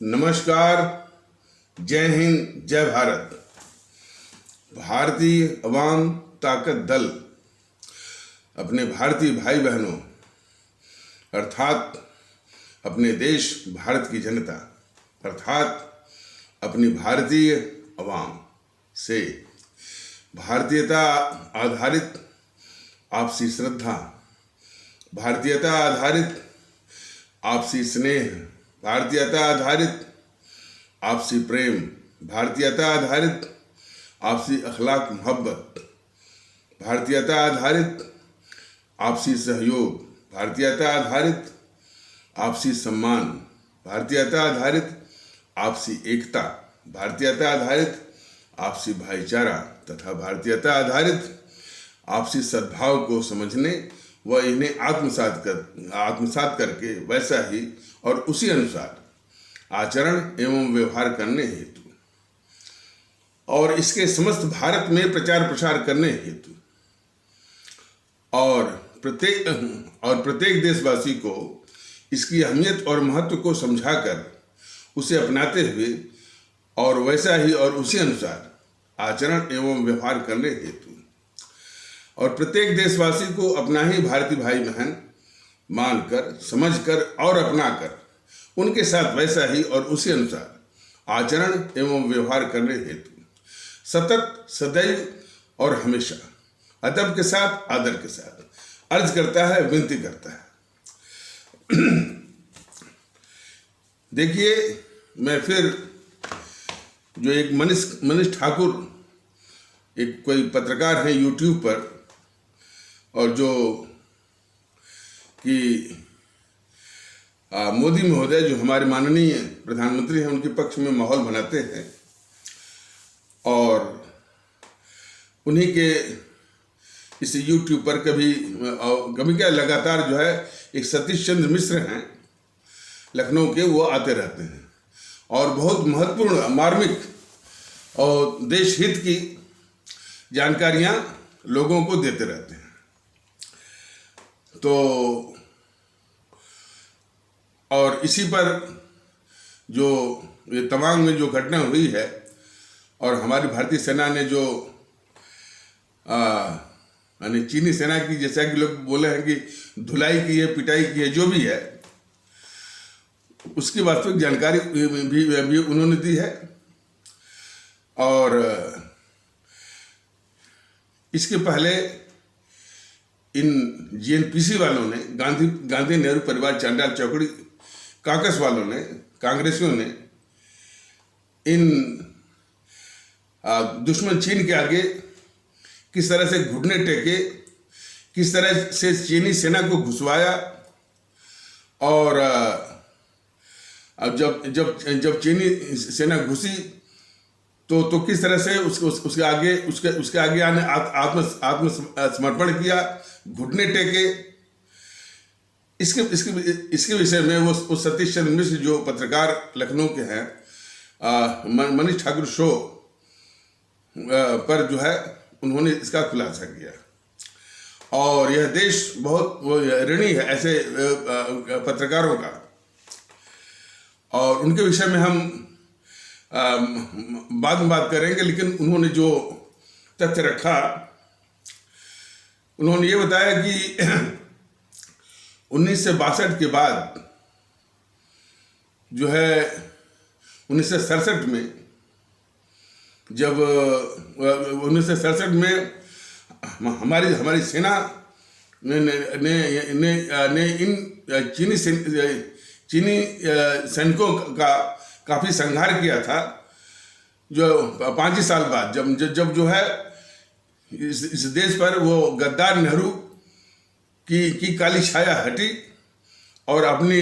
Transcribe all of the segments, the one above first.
नमस्कार। जय हिंद, जय भारत। भारतीय अवाम ताकत दल अपने भारतीय भाई बहनों अर्थात अपने देश भारत की जनता अर्थात अपनी भारतीय अवाम से भारतीयता आधारित आपसी श्रद्धा, भारतीयता आधारित आपसी स्नेह, भारतीयता आधारित आपसी प्रेम, भारतीयता आधारित आपसी अखलाक मोहब्बत, भारतीयता आधारित आपसी सहयोग, भारतीयता आधारित आपसी सम्मान, भारतीयता आधारित आपसी एकता, भारतीयता आधारित आपसी भाईचारा तथा भारतीयता आधारित आपसी सद्भाव को समझने व इन्हें आत्मसात करके वैसा ही और उसी अनुसार आचरण एवं व्यवहार करने हेतु और इसके समस्त भारत में प्रचार प्रसार करने हेतु और प्रत्येक देशवासी को इसकी अहमियत और महत्व को समझाकर उसे अपनाते हुए और वैसा ही और उसी अनुसार आचरण एवं व्यवहार करने हेतु और प्रत्येक देशवासी को अपना ही भारतीय भाई बहन मानकर, समझकर और अपनाकर उनके साथ वैसा ही और उसी अनुसार आचरण एवं व्यवहार करने हेतु सतत, सदैव और हमेशा अदब के साथ, आदर के साथ अर्ज करता है, विनती करता है। देखिए, मैं फिर जो एक मनीष ठाकुर एक कोई पत्रकार हैं यूट्यूब पर और जो कि मोदी महोदय जो हमारे माननीय प्रधानमंत्री हैं उनके पक्ष में माहौल बनाते हैं और उन्हीं के इस यूट्यूब पर कभी क्या लगातार जो है एक सतीश चंद्र मिश्र हैं लखनऊ के, वो आते रहते हैं और बहुत महत्वपूर्ण, मार्मिक और देश हित की जानकारियां लोगों को देते रहते हैं। तो और इसी पर जो ये तवांग में जो घटना हुई है और हमारी भारतीय सेना ने जो यानी चीनी सेना की, जैसा कि लोग बोले हैं कि धुलाई की है, पिटाई की है, जो भी है उसकी वास्तविक जानकारी भी उन्होंने दी है। और इसके पहले इन जीएनपीसी वालों ने, गांधी नेहरू परिवार चांडाल चौकड़ी काकस वालों ने, कांग्रेसियों ने इन दुश्मन चीन के आगे किस तरह से घुटने टेके, किस तरह से चीनी सेना को घुसवाया और अब जब चीनी सेना घुसी तो किस तरह से उसके आगे आने आत्मसमर्पण किया, घुटने टेके। इसके विषय में वो सतीश चंद्र मिश्र जो पत्रकार लखनऊ के हैं, मनीष ठाकुर शो पर जो है उन्होंने इसका खुलासा किया और यह देश बहुत ऋणी है ऐसे पत्रकारों का और उनके विषय में हम बाद में बात करेंगे। लेकिन उन्होंने जो तथ्य रखा, उन्होंने ये बताया कि 1962 के बाद जो है 1967 में, जब 1967 में हमारी सेना ने इन चीनी सैनिकों का काफ़ी संहार किया था, जो 5 साल बाद जब जो है इस देश पर वो गद्दार नेहरू की काली छाया हटी और अपनी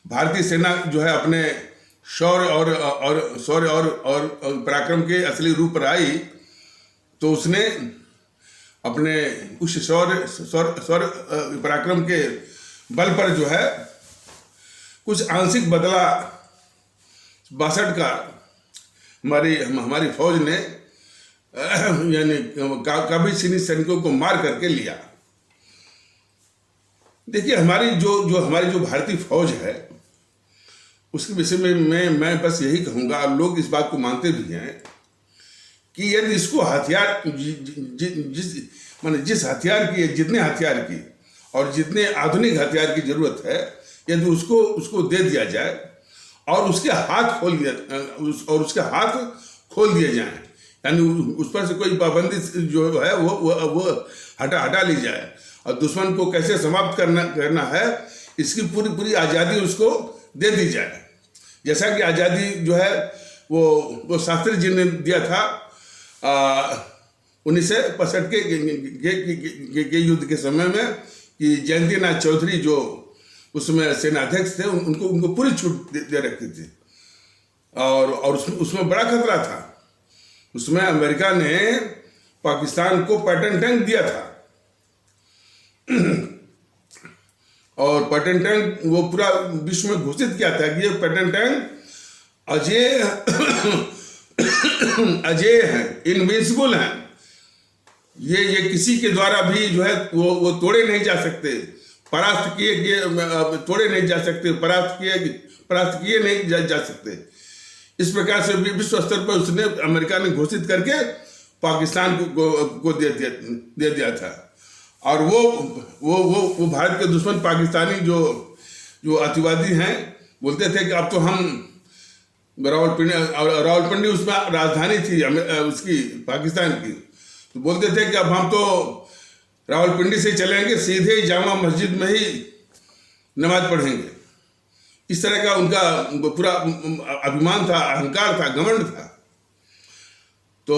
भारतीय सेना जो है अपने शौर्य और पराक्रम के असली रूप पर आई, तो उसने अपने उस शौर्य पराक्रम के बल पर जो है कुछ आंशिक बदला 62 का हमारी फौज ने यानी काफी चीनी सैनिकों को मार करके लिया। देखिए हमारी जो भारतीय फौज है उसके विषय में मैं बस यही कहूँगा, और लोग इस बात को मानते भी हैं कि यदि इसको हथियार जिस हथियार की, जितने हथियार की और जितने आधुनिक हथियार की जरूरत है, यदि उसको दे दिया जाए और उसके हाथ खोल दिए जाएं, यानी उस पर से कोई पाबंदी जो है वो हटा ली जाए, और दुश्मन को कैसे समाप्त करना है इसकी पूरी आज़ादी उसको दे दी जाए। जैसा कि आज़ादी जो है वो शास्त्री जी ने दिया था 1965 के युद्ध के समय में, कि जयंती नाथ चौधरी जो उसमें सेनाध्यक्ष थे, उनको पूरी छूट दे रखी थी, और उसमें बड़ा खतरा था। उसमें अमेरिका ने पाकिस्तान को पैटर्न टैंक दिया था, और पैटर्न टैंक वो पूरा विश्व में घोषित किया था कि ये पैटर्न टैंक अजय है, इनविंसिबल है, ये किसी के द्वारा भी जो है वो तोड़े नहीं जा सकते, तोड़े नहीं जा सकते, परास्त किए नहीं जा सकते। इस प्रकार से विश्व स्तर पर उसने, अमेरिका ने घोषित करके पाकिस्तान को दे दिया था। और वो भारत के दुश्मन पाकिस्तानी जो अतिवादी हैं बोलते थे कि अब तो हम रावलपिंडी उसमें राजधानी थी उसकी, पाकिस्तान की, तो बोलते थे कि अब हम तो रावलपिंडी से चलेंगे, सीधे जामा मस्जिद में ही नमाज पढ़ेंगे। इस तरह का उनका पूरा अभिमान था, अहंकार था, घमंड था। तो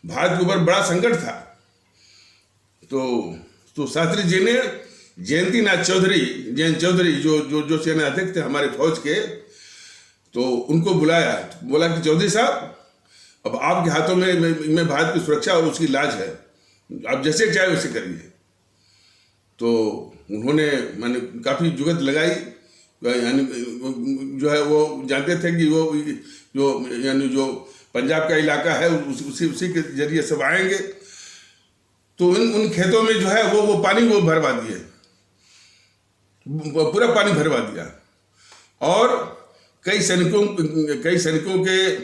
भारत के ऊपर बड़ा संकट था। तो शास्त्री जी ने जयंती नाथ चौधरी जो सेनाध्यक्ष थे हमारे फौज के, तो उनको बुलाया, बोला कि चौधरी साहब, अब आपके हाथों में भारत की सुरक्षा और उसकी लाज है, आप जैसे चाहे वैसे करिए। तो उन्होंने मैंने काफ़ी जुगत लगाई, यानी जो है वो जानते थे कि वो जो पंजाब का इलाका है उसी के जरिए सब आएंगे। तो उन खेतों में जो है वो पानी वो भरवा दिए, पूरा पानी भरवा दिया, और कई सैनिकों के,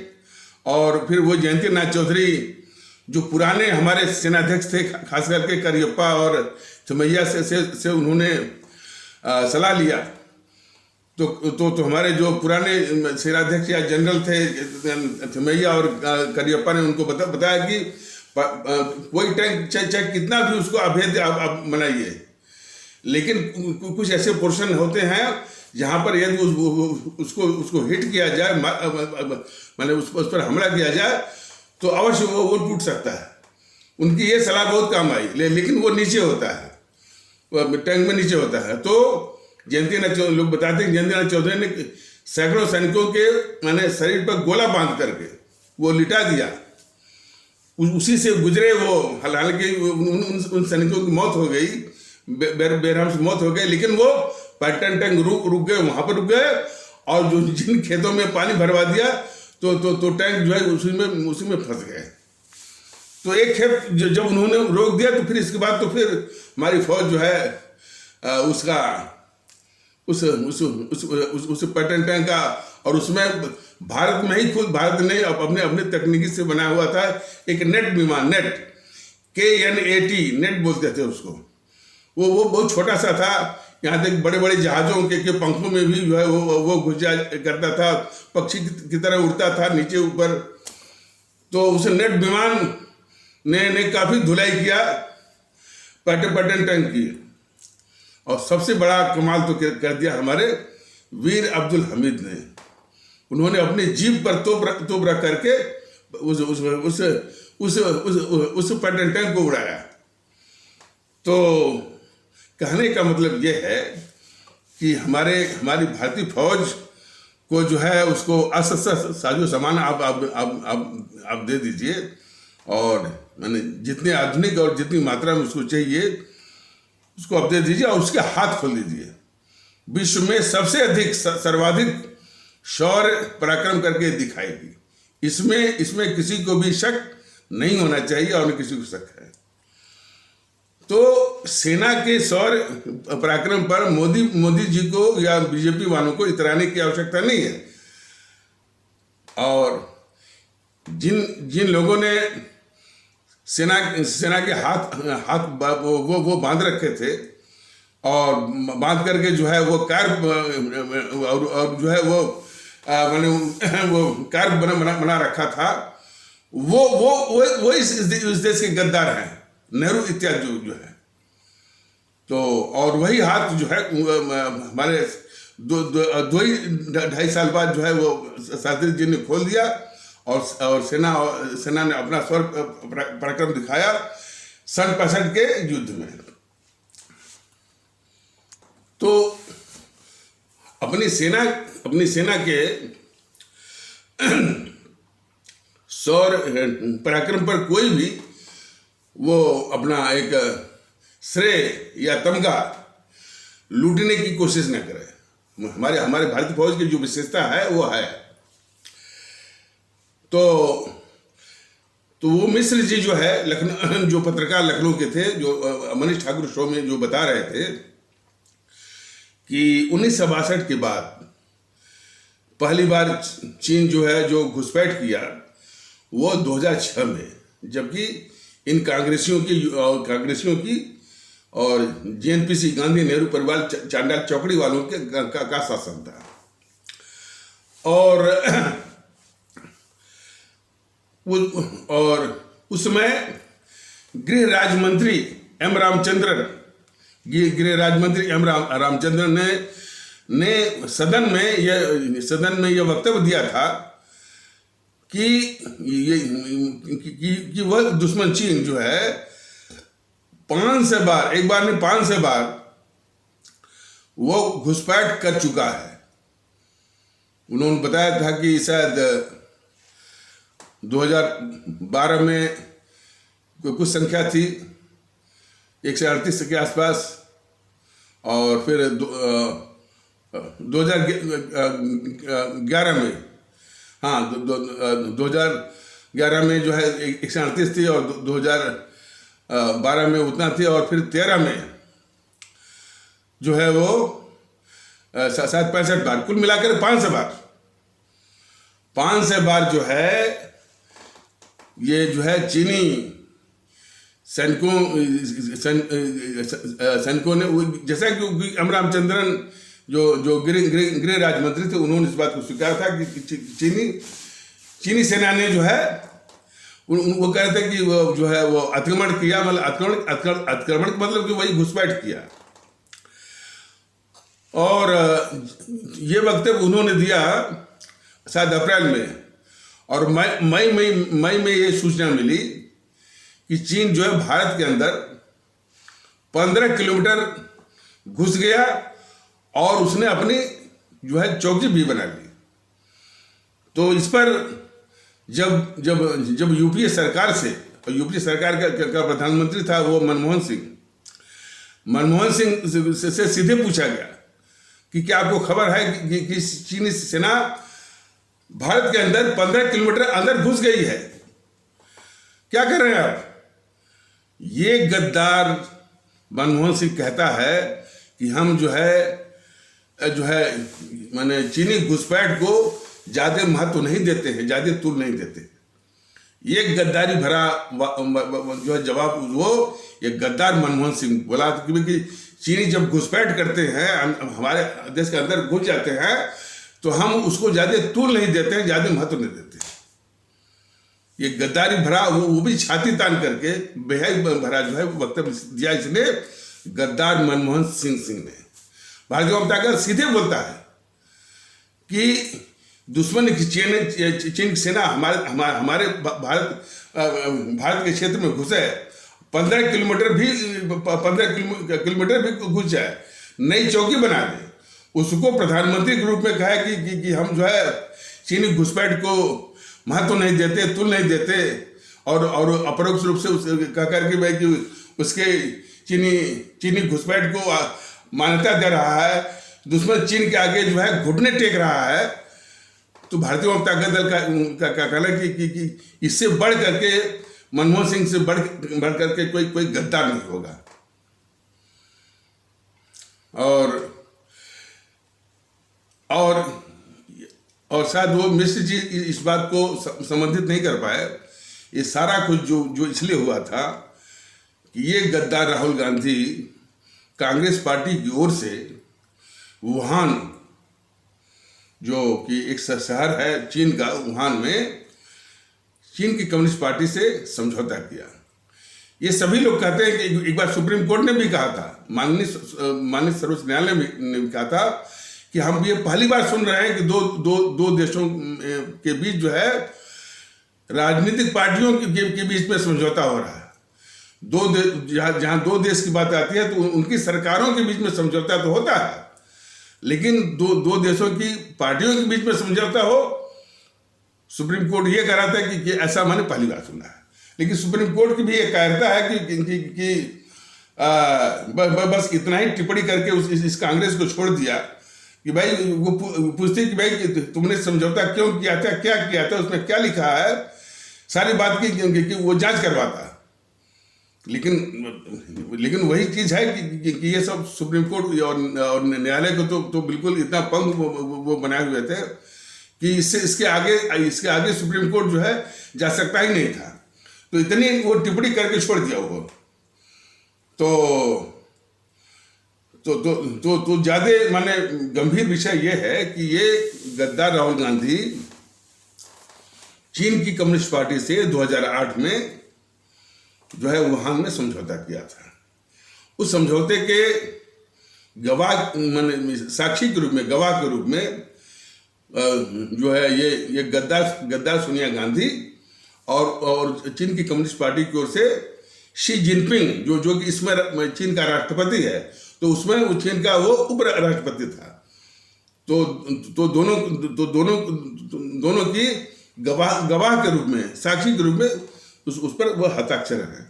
और फिर वो जयंती नाथ चौधरी जो पुराने हमारे सेनाध्यक्ष थे, खास करके करियप्पा और थमैया से उन्होंने सलाह लिया। तो हमारे जो पुराने सेनाध्यक्ष या जनरल थे थमैया और करियप्पा ने उनको बताया कि कोई टैंक चाहे कितना भी उसको अभेद्य आप बनाइए, लेकिन कुछ ऐसे पोर्शन होते हैं जहाँ पर यदि उसको हिट किया जाए, माने उस पर हमला किया जाए, तो अवश्य वो टूट सकता है। उनकी ये सलाह बहुत काम आई, लेकिन वो नीचे होता है, टैंक में नीचे होता है। तो लोग बताते हैं जयंती नाथ चौधरी ने सैकड़ों सैनिकों के माने शरीर पर गोला बांध करके वो लिटा दिया, उसी से गुजरे वो। हालांकि उन सैनिकों की मौत हो गई, बेरहम से मौत हो गई, लेकिन वो पैटर्न टैंक रुक गए, वहां पर रुक गए, और जो जिन खेतों में पानी भरवा दिया तो टैंक जो है उसी में फंस गए। तो एक खेत जब उन्होंने रोक दिया, तो फिर इसके बाद तो फिर हमारी फौज जो है उसका उस पैटर्न टैंक का, और उसमें भारत में ही खुद भारत ने अपने तकनीकी से बनाया हुआ था एक नेट विमान, नेट KNAT नेट बोलते थे उसको। वो बहुत छोटा सा था, यहाँ तक बड़े बड़े जहाज़ों के पंखों में भी जो है वो घुस जा करता था, पक्षी की तरह उड़ता था नीचे ऊपर। तो उस नेट विमान ने काफ़ी धुलाई किया पैटर्न टैंक की, और सबसे बड़ा कमाल तो कर दिया हमारे वीर अब्दुल हमीद ने। उन्होंने अपनी जीप पर तोप रख करके उस पैटर्न टैंक को उड़ाया। तो कहने का मतलब ये है कि हमारी भारतीय फौज को जो है उसको अस्त्र साजो सामान आप दे दीजिए, और मैंने जितने आधुनिक और जितनी मात्रा में उसको चाहिए उसको आप दे दीजिए, और उसके हाथ खोल दीजिए। विश्व में सबसे अधिक सर्वाधिक शौर्य पराक्रम करके दिखाएगी। इसमें किसी को भी शक नहीं होना चाहिए, और न किसी को शक है। तो सेना के शौर्य पराक्रम पर मोदी जी को या बीजेपी वालों को इतराने की आवश्यकता नहीं है। और जिन लोगों ने सेना के हाथ वो बांध रखे थे और बांध करके जो है वो कार और जो है वो मैंने वो कार बना रखा था, वो इस देश के गद्दार हैं, नेहरू इत्यादि जो है। तो और वही हाथ जो है हमारे दो ही 2.5 साल बाद जो है वो शास्त्री जी ने खोल दिया और सेना ने अपना स्वर पराक्रम दिखाया सन 65 के युद्ध में। तो अपनी सेना के शौर्य पराक्रम पर कोई भी वो अपना एक श्रेय या तमगा लूटने की कोशिश न करे। हमारे भारतीय फौज की जो विशेषता है वो है। तो वो मिश्र जी जो है लखनऊ, जो पत्रकार लखनऊ के थे, जो मनीष ठाकुर शो में जो बता रहे थे कि 1962 के बाद पहली बार चीन जो है जो घुसपैठ किया वो 2006 में, जबकि इन कांग्रेसियों की और जेएनपीसी गांधी नेहरू परिवार चांडाल चौकड़ी वालों के का शासन था। और उसमें गृह राज्य मंत्री एम रामचंद्रन ने सदन में यह वक्तव्य दिया था कि वह दुश्मन चीन जो है 5 बार वो घुसपैठ कर चुका है। उन्होंने बताया था कि शायद 2012 में कुछ संख्या थी 138 के आसपास, और फिर 2011 में 2011 में जो है 138 थी और 2012 में उतना थी, और फिर 13 में जो है वो 65 बार, कुल मिलाकर 500 बार जो है ये जो है चीनी सैनिकों ने, जैसा कि एम रामचंद्रन जो गृह राज्य मंत्री थे, उन्होंने इस बात को स्वीकार था कि चीनी सेना ने जो है वो कह रहे थे कि वो जो है वो अतिक्रमण किया, मतलब अतिक्रमण मतलब कि वही घुसपैठ किया। और ये वक्तव्य उन्होंने दिया शायद अप्रैल में, और मई में ये सूचना मिली कि चीन जो है भारत के अंदर 15 किलोमीटर घुस गया और उसने अपनी जो है चौकी भी बना ली। तो इस पर जब यूपीए सरकार से, यूपीए सरकार का प्रधानमंत्री था वो मनमोहन सिंह से सीधे पूछा गया कि क्या आपको खबर है कि चीनी सेना भारत के अंदर 15 किलोमीटर अंदर घुस गई है, क्या कर रहे हैं आप? ये गद्दार मनमोहन सिंह कहता है कि हम जो है माने चीनी घुसपैठ को ज्यादा महत्व नहीं देते हैं, ज्यादा तूल नहीं देते। ये गद्दारी भरा जो है जवाब वो ये गद्दार मनमोहन सिंह बोला, क्योंकि चीनी जब घुसपैठ करते हैं, हमारे देश के अंदर घुस जाते हैं, तो हम उसको ज्यादा तूल नहीं देते हैं, ज्यादा महत्व नहीं देते। ये गद्दारी भरा वो भी छाती तान करके बेहद भरा जो है वक्तव्य दिया इसने, गद्दार मनमोहन सिंह ने। भारतीय जनता पार्टी सीधे बोलता है कि दुश्मन की चीन की सेना हमारे भारत के क्षेत्र में घुसे, 15 किलोमीटर भी घुस जाए, नई चौकी बना दे, उसको प्रधानमंत्री के रूप में कहा कि हम जो है चीनी घुसपैठ को महत्व नहीं देते, तुल नहीं देते, और अपरोक्ष रूप से कह करके भाई कि उसके चीनी घुसपैठ को मान्यता दे रहा है, दुश्मन चीन के आगे जो है घुटने टेक रहा है। तो भारतीय जनता दल का कहना है कि इससे बढ़ करके मनमोहन सिंह से बढ़ करके कोई गद्दार नहीं होगा। और और और शायद वो मिश्र जी इस बात को संबंधित नहीं कर पाए। ये सारा कुछ जो इसलिए हुआ था कि ये गद्दार राहुल गांधी कांग्रेस पार्टी की ओर से वुहान, जो कि एक शहर है चीन का, वुहान में चीन की कम्युनिस्ट पार्टी से समझौता किया। ये सभी लोग कहते हैं कि एक बार सुप्रीम कोर्ट ने भी कहा था, माननीय सर्वोच्च न्यायालय ने भी कहा था कि हम ये पहली बार सुन रहे हैं कि दो देशों के बीच जो है राजनीतिक पार्टियों के बीच में समझौता हो रहा है। जहां दो देश की बात आती है तो उनकी सरकारों के बीच में समझौता तो होता है, लेकिन दो देशों की पार्टियों के बीच में समझौता हो, सुप्रीम कोर्ट ये कह रहा था कि ऐसा मैंने पहली बार सुना है। लेकिन सुप्रीम कोर्ट की भी ये कहता है कि बस इतना ही टिप्पणी करके इस कांग्रेस को छोड़ दिया कि भाई वो पूछते कि भाई कि तुमने समझौता क्यों किया था, क्या किया था, उसमें क्या लिखा है, सारी बात की वो जांच करवाता। लेकिन वही चीज है कि ये सब सुप्रीम कोर्ट और न्यायालय को तो बिल्कुल इतना पंग वो बनाए हुए थे कि इसके आगे सुप्रीम कोर्ट जो है जा सकता ही नहीं था। तो इतनी वो टिप्पणी करके छोड़ दिया वो। तो ज्यादा माने गंभीर विषय ये है कि ये गद्दार राहुल गांधी चीन की कम्युनिस्ट पार्टी से 2008 में जो है वुहान में समझौता किया था। उस समझौते के गवाह माने साक्षी के रूप में, गवाह के रूप में जो है ये गद्दार सोनिया गांधी और चीन की कम्युनिस्ट पार्टी की ओर से शी जिनपिंग जो कि इसमें चीन का राष्ट्रपति है, तो उसमें वो चीन का वो उप राष्ट्रपति था। तो दोनों की गवाह के रूप में, साक्षी के रूप में उस पर वह हस्ताक्षर है।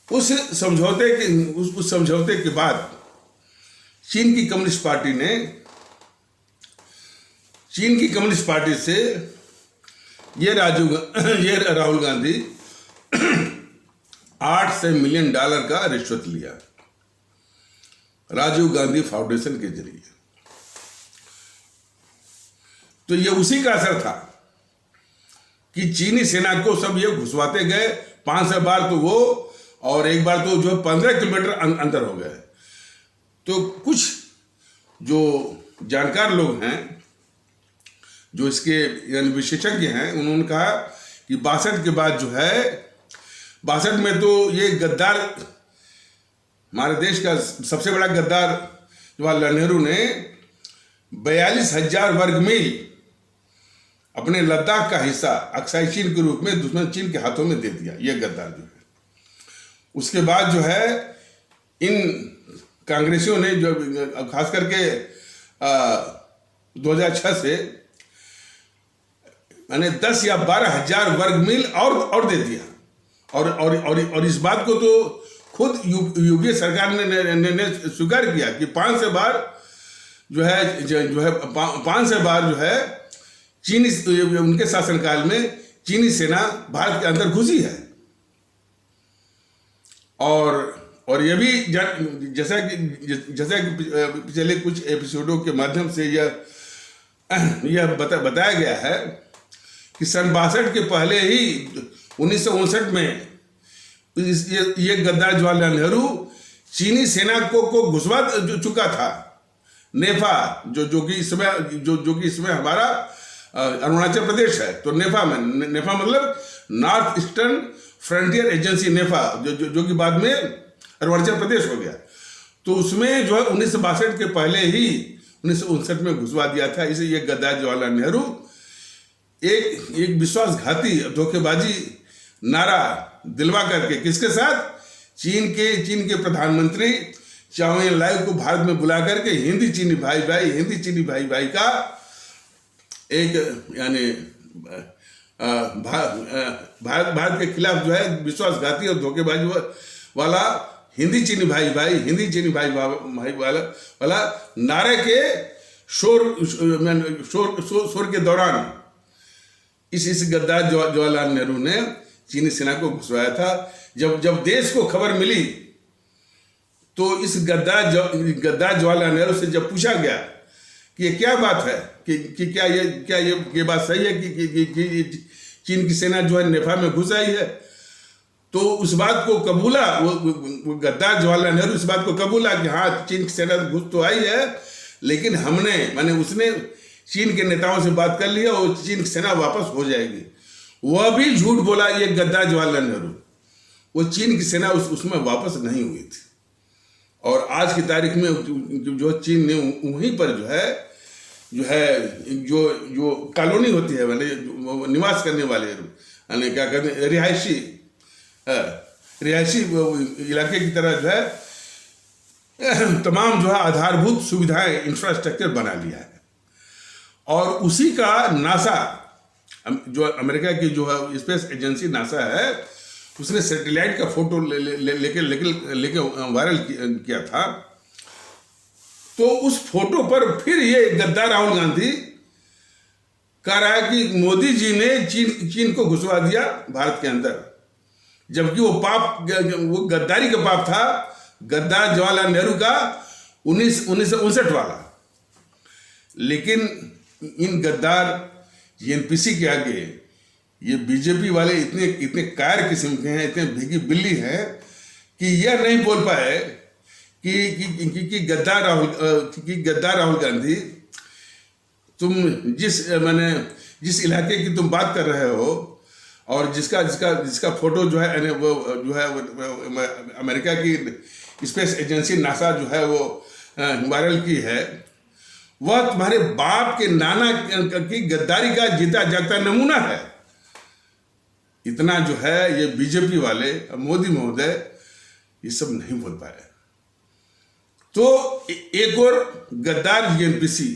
उस समझौते के बाद चीन की कम्युनिस्ट पार्टी से ये राहुल गांधी $800 मिलियन का रिश्वत लिया राजीव गांधी फाउंडेशन के जरिए। तो ये उसी का असर था कि चीनी सेना को सब ये घुसवाते गए 500 बार तो वो, और एक बार तो जो 15 किलोमीटर अंदर हो गए। तो कुछ जो जानकार लोग हैं, जो इसके यानी विशेषज्ञ हैं, उन्होंने कहा कि 62 के बाद जो है 62 में तो ये गद्दार, हमारे देश का सबसे बड़ा गद्दार जवाहरलाल नेहरू ने 42,000 वर्ग मील अपने लद्दाख का हिस्सा अक्साई चीन के रूप में दुश्मन चीन के हाथों में दे दिया, ये गद्दार जो है। उसके बाद जो है इन कांग्रेसियों ने जो खास करके 2006 से मैंने 10 या 12,000 वर्ग मील और दे दिया। और इस बात को तो खुद यूपीए सरकार ने स्वीकार किया कि 500 बार जो है 500 बार जो है चीनी, उनके शासनकाल में चीनी सेना भारत के अंदर घुसी है। और ये भी जैसा कि पिछले कुछ एपिसोडों के माध्यम से यह बताया गया है कि सन 62 के पहले ही 1959 में ये गद्दार जवाहरलाल नेहरू चीनी सेना को घुसवा चुका था। नेफा जो कि इसमें हमारा अरुणाचल प्रदेश है, तो नेफा मतलब नॉर्थ ईस्टर्न फ्रंटियर एजेंसी, नेफा जो कि बाद में अरुणाचल प्रदेश हो गया। तो उसमें जो है 1962 के पहले ही 1959 में घुसवा दिया था। इसे ये गद्दार जवाहरलाल नेहरू एक विश्वासघाती धोखेबाजी नारा दिलवा करके किसके साथ, चीन के प्रधानमंत्री चाओ एन लाई को भारत में बुला करके हिंदी चीनी भाई भाई का एक यानी भारत के खिलाफ जो है विश्वासघाती और धोखेबाजी वाला हिंदी चीनी भाई वाला नारे के शोर के दौरान इस गद्दार जवाहरलाल नेहरू ने चीनी सेना को घुसवाया था। जब देश को खबर मिली तो इस गद्दार जवाहरलाल नेहरू से जब पूछा गया कि ये क्या बात है कि क्या ये बात सही है कि चीन की सेना जो है नेपाल में घुस आई है, तो उस बात को कबूला वो गद्दार जवाहरलाल नेहरू इस बात को कबूला कि हाँ चीन की सेना घुस तो आई है, लेकिन माने उसने चीन के नेताओं से बात कर लिया और चीन की सेना वापस हो जाएगी। वह भी झूठ बोला ये गद्दार जवाहरलाल नेहरू। वो चीन की सेना उसमें वापस नहीं हुई थी। और आज की तारीख में जो चीन ने वहीं पर जो कॉलोनी होती है, मैंने निवास करने वाले क्या कहते हैं रिहायशी इलाके की तरह जो है तमाम जो है आधारभूत सुविधाएं इंफ्रास्ट्रक्चर बना लिया है। और उसी का नासा, जो अमेरिका की जो है स्पेस एजेंसी नासा है, उसने सैटेलाइट का फोटो लेके वायरल किया था। तो उस फोटो पर फिर ये गद्दार राहुल गांधी कह रहा है कि मोदी जी ने चीन को घुसवा दिया भारत के अंदर, जबकि वो गद्दारी का पाप था गद्दार जवाहरलाल नेहरू का 1959 वाला। लेकिन इन गद्दार एनपीसी के आगे ये बीजेपी वाले इतने कायर किस्म के हैं, इतने भीगी बिल्ली हैं कि यह नहीं बोल पाए कि गद्दार राहुल गांधी, तुम जिस इलाके की तुम बात कर रहे हो और जिसका फोटो जो है वो अमेरिका की स्पेस एजेंसी नासा जो है वो वायरल की है, वह तुम्हारे बाप के नाना की गद्दारी का जीता जागता नमूना है। इतना जो है ये बीजेपी वाले मोदी महोदय ये सब नहीं बोल पाए। तो एक और गद्दार एनपीसी,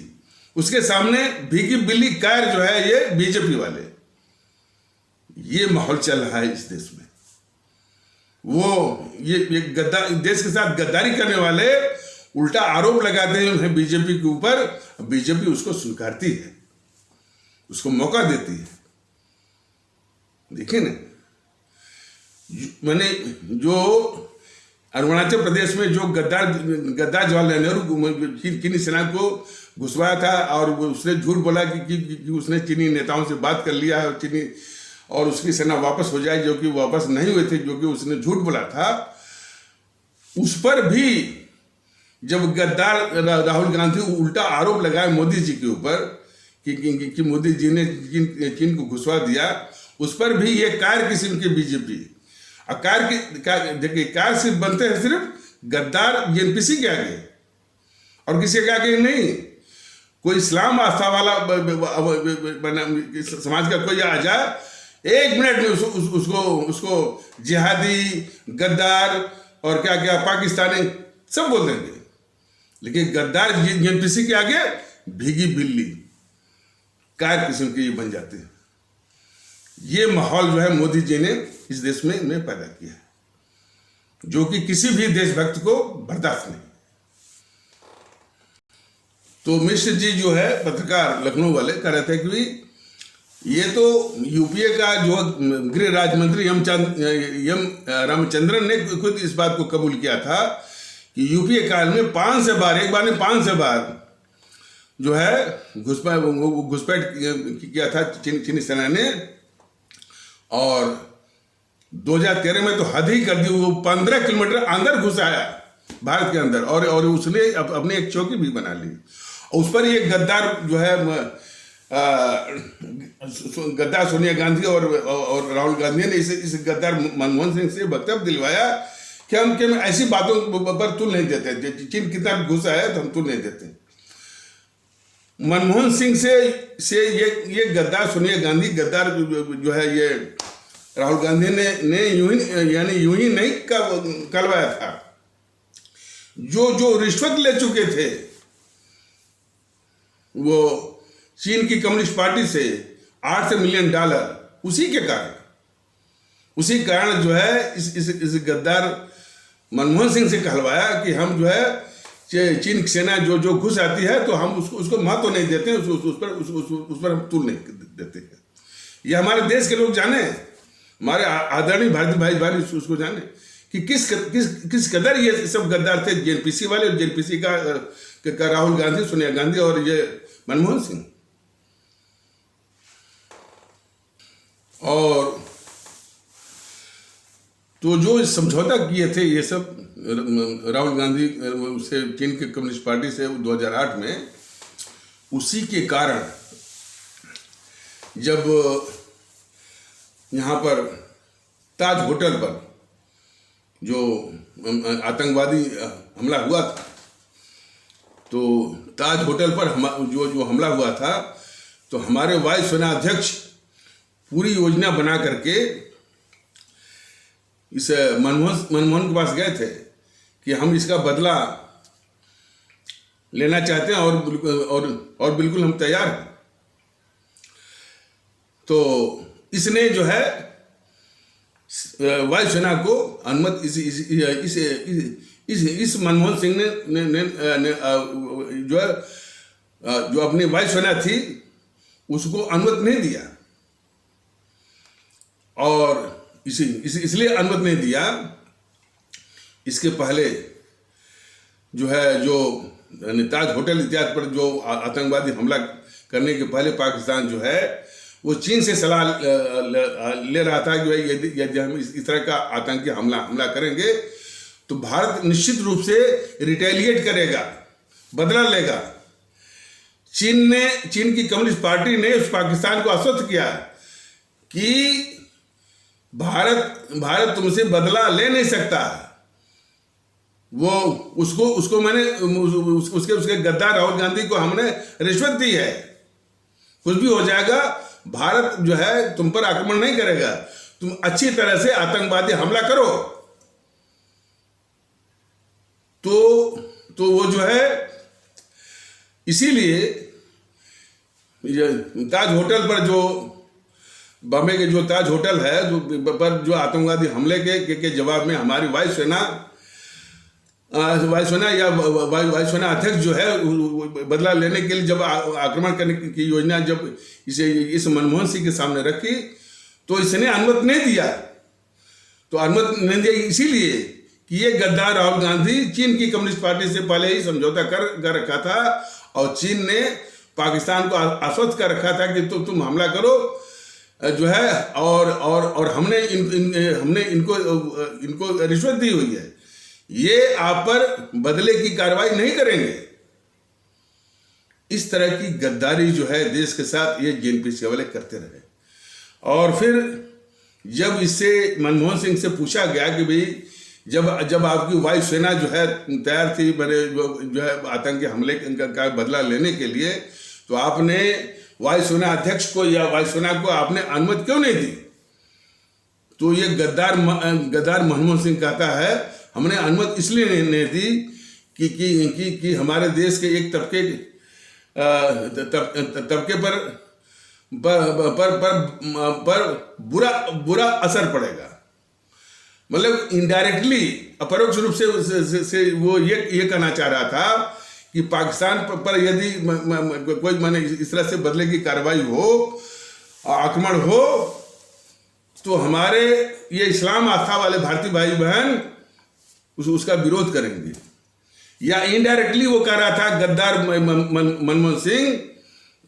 उसके सामने भीगी बिल्ली कायर जो है ये बीजेपी वाले। ये माहौल चल रहा है इस देश में। वो ये गद्दार देश के साथ गद्दारी करने वाले उल्टा आरोप लगाते हैं बीजेपी के ऊपर, बीजेपी उसको स्वीकारती है, उसको मौका देती है। देखिए ना, मैंने जो अरुणाचल प्रदेश में जो गद्दार जवाहरलाल नेहरू चीनी सेना को घुसवाया था और उसने झूठ बोला कि उसने चीनी नेताओं से बात कर लिया है और उसकी सेना वापस हो जाए, जो कि वापस नहीं हुए थे, जो कि उसने झूठ बोला था। उस पर भी जब गद्दार राहुल गांधी उल्टा आरोप लगाए मोदी जी के ऊपर कि मोदी जी ने चीन को घुसवा दिया, उस पर भी ये कार किस्म की बीजेपी कार सिर्फ बनते हैं सिर्फ गद्दार एनपीसी के आगे और किसी के आगे नहीं। कोई इस्लाम आस्था वाला समाज का कोई आ जाए, 1 मिनट में उसको जिहादी, गद्दार और क्या पाकिस्तानी सब बोल देंगे। लेकिन गद्दार एनपीसी के आगे भीगी बिल्ली कार किस्म की बन जाते हैं। ये माहौल जो है मोदी जी ने इस देश में पैदा किया है, जो कि किसी भी देशभक्त को बर्दाश्त नहीं। तो मिश्र जी जो है पत्रकार लखनऊ वाले कह रहे थे कि ये तो यूपीए का जो गृह राज्य मंत्री एम रामचंद्रन ने खुद इस बात को कबूल किया था कि यूपीए काल में 5 से बार जो है घुसपैठ किया था चीनी सेना ने। और 2013 में तो हद ही कर दी, वो 15 किलोमीटर अंदर घुस आया भारत के अंदर और उसने अपनी एक चौकी भी बना ली। उस पर ये गद्दार जो है गद्दार सोनिया गांधी और राहुल गांधी ने इस गद्दार मनमोहन सिंह से वक्तव्य दिलवाया कि हम ऐसी बातों पर तुल नहीं देते, चीन कितना घुसा है तो हम तुल नहीं देते। मनमोहन सिंह से ये गद्दार सोनिया गांधी, गद्दार जो है ये राहुल गांधी ने यूं ही नहीं करवाया था। जो रिश्वत ले चुके थे वो चीन की कम्युनिस्ट पार्टी से $8 मिलियन, उसी कारण जो है इस गद्दार मनमोहन सिंह से कहलवाया कि हम जो है चीन की सेना जो घुस आती है तो हम उसको महत्व नहीं देते, उस पर हम तुल नहीं देते हैं। ये हमारे देश के लोग जाने, हमारे आदरणीय भारतीय भाई उसको जाने कि किस कदर ये सब गद्दार थे, जेएनपीसी वाले, और जेएनपीसी का राहुल गांधी, सोनिया गांधी और ये मनमोहन सिंह। और तो जो समझौता किए थे ये सब राहुल गांधी से, चीन के कम्युनिस्ट पार्टी से 2008 में, उसी के कारण जब यहाँ पर ताज होटल पर जो आतंकवादी हमला हुआ था, तो ताज होटल पर जो हमला हुआ था, तो हमारे वायुसेना अध्यक्ष पूरी योजना बना करके इस मनमोहन के पास गए थे कि हम इसका बदला लेना चाहते हैं और बिल्कुल हम तैयार हैं। तो इसने जो है वायुसेना को अनुमति इस मनमोहन सिंह ने जो अपनी वायुसेना थी उसको अनुमति नहीं दिया। और इसलिए अनुमति नहीं दिया, इसके पहले जो है जो ताज होटल इत्यादि पर जो आतंकवादी हमला करने के पहले पाकिस्तान जो है वो चीन से सलाह ले रहा था कि भाई यदि हम इस तरह का आतंकी हमला करेंगे तो भारत निश्चित रूप से रिटेलिएट करेगा, बदला लेगा। चीन की कम्युनिस्ट पार्टी ने उस पाकिस्तान को आश्वस्त किया कि भारत तुमसे बदला ले नहीं सकता। वो उसको मैंने उसके गद्दार राहुल गांधी को हमने रिश्वत दी है, कुछ भी हो जाएगा, भारत जो है तुम पर आक्रमण नहीं करेगा, तुम अच्छी तरह से आतंकवादी हमला करो। तो वो जो है इसीलिए ताज होटल पर जो बॉम्बे के जो ताज होटल है जो आतंकवादी हमले के जवाब में हमारी वायुसेना या वायुसेना अध्यक्ष जो है बदला लेने के लिए जब आक्रमण करने की योजना जब इस मनमोहन सिंह के सामने रखी तो इसने अनुमति नहीं दिया। तो अनुमति नहीं दिया इसीलिए कि ये गद्दार राहुल गांधी चीन की कम्युनिस्ट पार्टी से पहले ही समझौता कर रखा था और चीन ने पाकिस्तान को आश्वस्त कर रखा था कि तुम हमला करो जो है, और हमने इनको रिश्वत दी हुई है, ये आप पर बदले की कार्रवाई नहीं करेंगे। इस तरह की गद्दारी जो है देश के साथ ये जेएनपीसी वाले करते रहे। और फिर जब इससे मनमोहन सिंह से पूछा गया कि भाई जब आपकी वायुसेना जो है तैयार थी जो है आतंकी हमले का बदला लेने के लिए, तो आपने वायुसेना अध्यक्ष को या वायुसेना को आपने अनुमति क्यों नहीं दी? तो ये गद्दार मनमोहन सिंह कहता है हमने अनुमति इसलिए नहीं दी कि हमारे देश के एक तबके पर बुरा असर पड़ेगा। मतलब इनडायरेक्टली, अपरोक्ष रूप से वो ये कहना चाह रहा था कि पाकिस्तान पर यदि कोई माने इस तरह से बदले की कार्रवाई हो, आक्रमण हो, तो हमारे ये इस्लाम आस्था वाले भारतीय भाई बहन उसका विरोध करेंगे। या इनडायरेक्टली वो कह रहा था गद्दार मनमोहन सिंह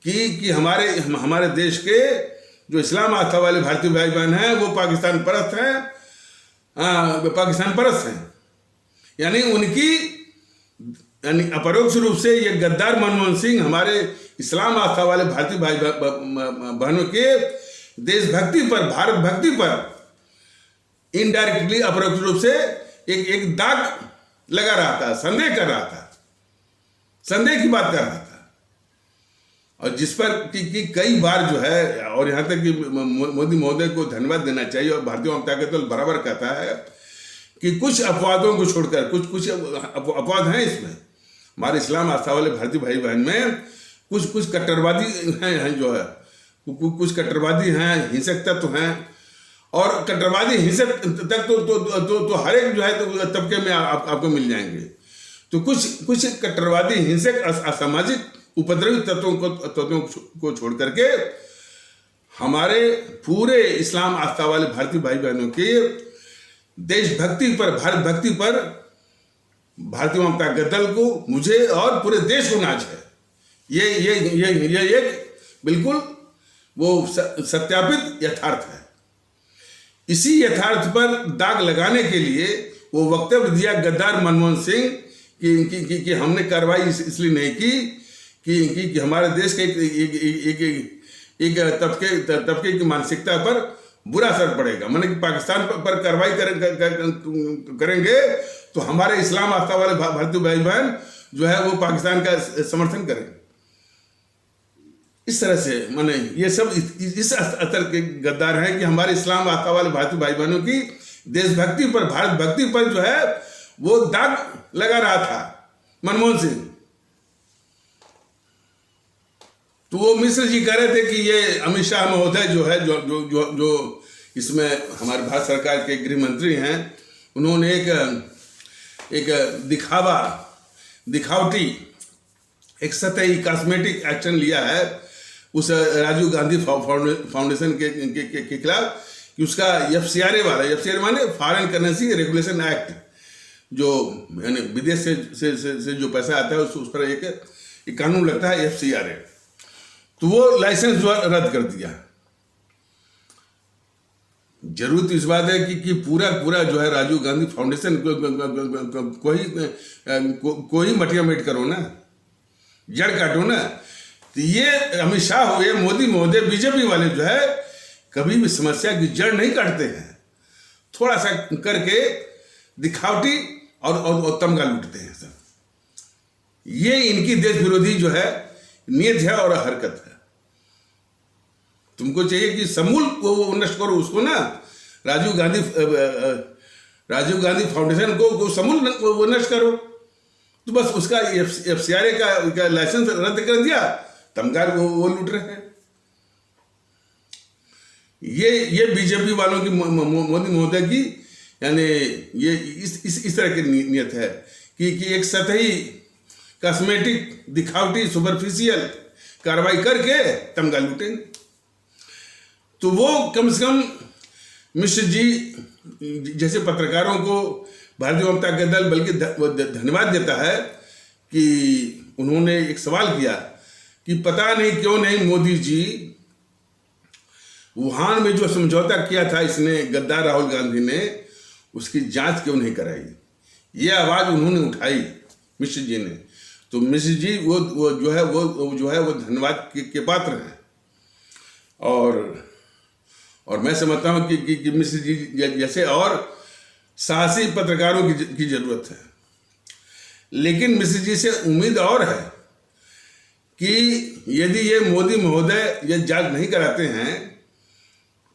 कि हमारे देश के जो इस्लाम आस्था वाले भारतीय भाई बहन हैं वो पाकिस्तान परस्त हैं। यानी अपरोक्ष रूप से ये गद्दार मनमोहन सिंह हमारे इस्लाम आस्था वाले भारतीय भाई बहनों के देशभक्ति पर, भारत भक्ति पर इनडायरेक्टली, अपरोक्ष रूप से एक दाग लगा रहा था, संदेह कर रहा था, संदेह की बात कर रहा था। और जिस पर कि कई बार जो है, और यहाँ तक कि मोदी महोदय को धन्यवाद देना चाहिए, और भारतीय जनता पार्टी तो बराबर कहता है कि कुछ अपवादों को छोड़कर, कुछ अपवाद हैं इसमें, हमारे इस्लाम आस्था वाले भारतीय भाई बहन में कुछ कट्टरवादी हैं जो है, कुछ कट्टरवादी हैं, हिंसक तत्व हैं। और कट्टरवादी हिंसक तक तो हर एक जो है तो तबके में आपको मिल जाएंगे। तो कुछ कट्टरवादी हिंसक असामाजिक उपद्रवी तत्वों को छोड़ करके हमारे पूरे इस्लाम आस्था वाले भारतीय भाई बहनों के देशभक्ति पर, भारत भक्ति पर भारतीय जनता दल को, मुझे और पूरे देश को नाज है। ये एक बिल्कुल वो सत्यापित यथार्थ है। इसी यथार्थ पर दाग लगाने के लिए वो वक्तव्य दिया गद्दार मनमोहन सिंह कि हमने कार्रवाई इसलिए नहीं की कि हमारे देश के एक तबके की मानसिकता पर बुरा असर पड़ेगा। माने कि पाकिस्तान पर कार्रवाई करेंगे तो हमारे इस्लाम आस्था वाले भारतीय भाई बहन जो है वो पाकिस्तान का समर्थन करेंगे। इस तरह से माने ये सब इस स्तर के गद्दार हैं कि हमारे इस्लाम आस्था वाले भारतीय भाई बहनों की देशभक्ति पर, भारत भक्ति पर जो है वो दाग लगा रहा था मनमोहन सिंह। तो वो मिश्र जी कह रहे थे कि ये अमित शाह महोदय जो है जो इसमें हमारे भारत सरकार के गृह मंत्री हैं, उन्होंने एक दिखावटी एक सतही कॉस्मेटिक एक्शन लिया है उस राजीव गांधी फाउंडेशन के खिलाफ कि उसका एफसीआरए माने फॉरेन करेंसी रेगुलेशन एक्ट, जो यानी विदेश से जो पैसा आता है उस पर एक कानून लगता है एफसीआरए। तो वो लाइसेंस जो रद्द कर दिया। जरूरत इस बात है कि पूरा जो है राजीव गांधी फाउंडेशन कोई मटिया मेट करो ना, जड़ काटो ना। तो ये अमित शाह हुए, मोदी महोदय, बीजेपी वाले जो है कभी भी समस्या की जड़ नहीं काटते हैं, थोड़ा सा करके दिखावटी और तमगा लूटते हैं सब। ये इनकी देश विरोधी जो है नियत है और हरकत है। तुमको चाहिए कि समूल वो नष्ट करो उसको ना, राजीव गांधी फाउंडेशन को समूल वो नष्ट करो। तो बस उसका एफसीआरए का लाइसेंस रद्द कर दिया, तमगार वो लूट रहे हैं। ये बीजेपी वालों की, मोदी महोदय की, यानी ये इस तरह की नियत है कि एक सतही कॉस्मेटिक दिखावटी सुपरफिशियल कार्रवाई करके तमगा लूटेंगे। तो वो कम से कम मिश्र जी जैसे पत्रकारों को भारतीय जनता दल बल्कि धन्यवाद देता है कि उन्होंने एक सवाल किया कि पता नहीं क्यों नहीं मोदी जी वुहान में जो समझौता किया था इसने गद्दार राहुल गांधी ने, उसकी जांच क्यों नहीं कराई। ये आवाज उन्होंने उठाई मिश्र जी ने। तो मिश्र जी वो जो है वो धन्यवाद के पात्र हैं। और मैं समझता हूं कि मिश्र जी जैसे और साहसी पत्रकारों की जरूरत है। लेकिन मिश्र जी से उम्मीद और है कि यदि ये मोदी महोदय ये जांच नहीं कराते हैं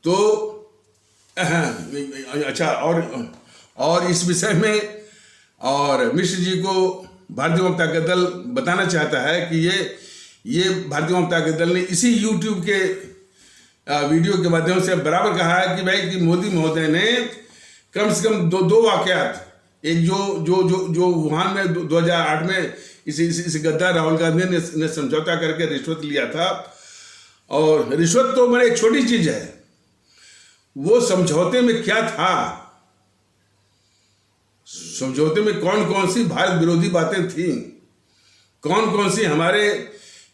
तो अच्छा, और इस विषय में और मिश्र जी को भारतीय जनता दल बताना चाहता है कि ये भारतीय जनता दल ने इसी YouTube के वीडियो के माध्यम से बराबर कहा है कि भाई कि मोदी महोदय ने कम से कम दो वाकयात, एक जो वुहान में 2008 में इस गद्दार राहुल गांधी ने समझौता करके रिश्वत लिया था। और रिश्वत तो मैंने एक छोटी चीज है, वो समझौते में क्या था, समझौते में कौन कौन सी भारत विरोधी बातें थी, कौन कौन सी हमारे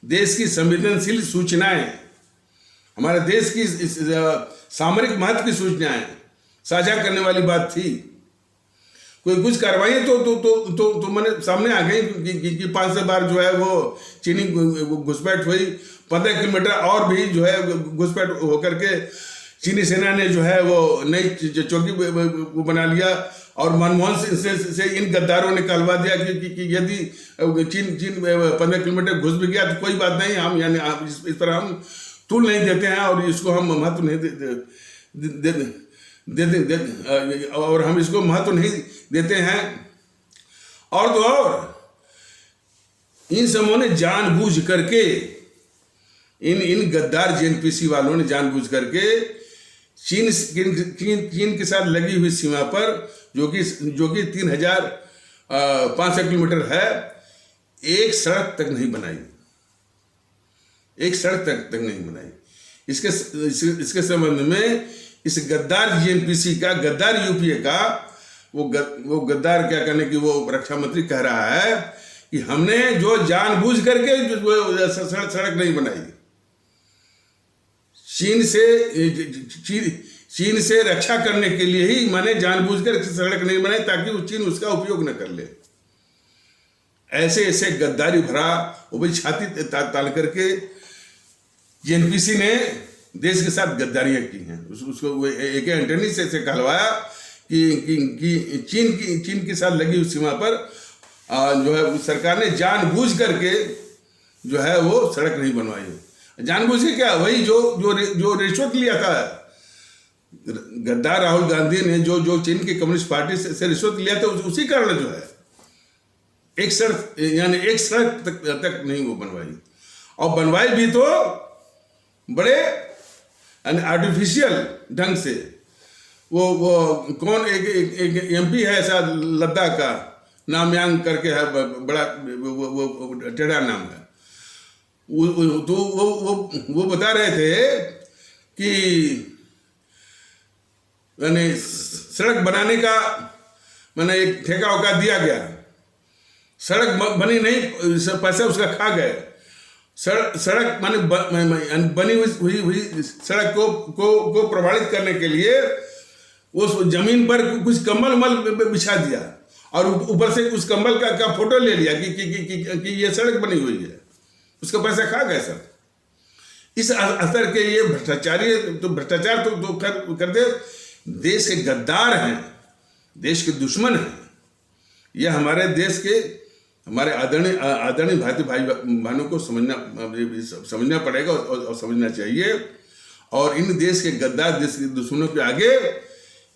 देश की संवेदनशील सूचनाएं, हमारे देश की सामरिक महत्व की सूचनाएं साझा करने वाली बात थी। कोई कुछ कार्रवाई तो मैंने सामने आ गई कि 5 बार जो है वो चीनी घुसपैठ हुई, 15 किलोमीटर और भी जो है घुसपैठ होकर के चीनी सेना ने जो है वो नई चौकी बना लिया। और मनमोहन सिंह से इन गद्दारों ने कहलवा दिया कि यदि चीन 15 किलोमीटर घुस भी गया तो कोई बात नहीं, हम यानी इस पर हम तूल नहीं देते हैं और इसको हम महत्व नहीं देते और हम इसको महत्व नहीं देते हैं। और तो और इन समूहों ने जानबूझ करके, इन गद्दार जेएनपीसी वालों ने जानबूझ करके चीन के साथ लगी हुई सीमा पर जो कि 3500 किलोमीटर है, एक सड़क तक नहीं बनाई, एक सड़क तक नहीं बनाई। इसके संबंध में इस गद्दार जीएनपीसी का, गद्दार यूपीए का, वो गद्दार क्या कहने की वो रक्षा मंत्री कह रहा है कि हमने जो जानबूझ करके सड़क नहीं बनाई, चीन से रक्षा करने के लिए ही मैंने जानबूझकर सड़क नहीं बनाई ताकि वो चीन उसका उपयोग न कर ले। ऐसे ऐसे गद्दारी भरा वो भी छाती ताल करके जीएनपीसी ने देश के साथ गद्दारियां की हैं। उसको एक एंटनी से कहलवाया कि चीन के साथ लगी उस सीमा पर जो है सरकार ने जानबूझ करके जो है वो सड़क नहीं बनवाई। जानबूझ के क्या, वही जो रिश्वत लिया था गद्दार राहुल गांधी ने, जो चीन की कम्युनिस्ट पार्टी से रिश्वत लिया था, उसी कारण जो है एक सड़क तक नहीं वो बनवाई। और बनवाई भी तो बड़े आर्टिफिशियल ढंग से। वो कौन एक एमपी है ऐसा लद्दाख का, नामयांग करके है, बड़ा वो टेढ़ा नाम है। तो वो बता रहे थे कि यानी सड़क बनाने का मैंने एक ठेका उका दिया गया, सड़क बनी नहीं, पैसा उसका खा गए। सड़क माने बनी हुई सड़क को प्रभावित करने के लिए उस जमीन पर कुछ कंबल बिछा दिया और ऊपर से उस कंबल का फोटो ले लिया कि ये सड़क बनी हुई है, उसका पैसा खा गए सब। इस असर के ये भ्रष्टाचार तो कर दे। देश के गद्दार हैं, देश के दुश्मन हैं। यह हमारे देश के, हमारे आदरणीय भारतीय भाई बहनों को समझना पड़ेगा और समझना चाहिए। और इन देश के गद्दार, देश के दुश्मनों के आगे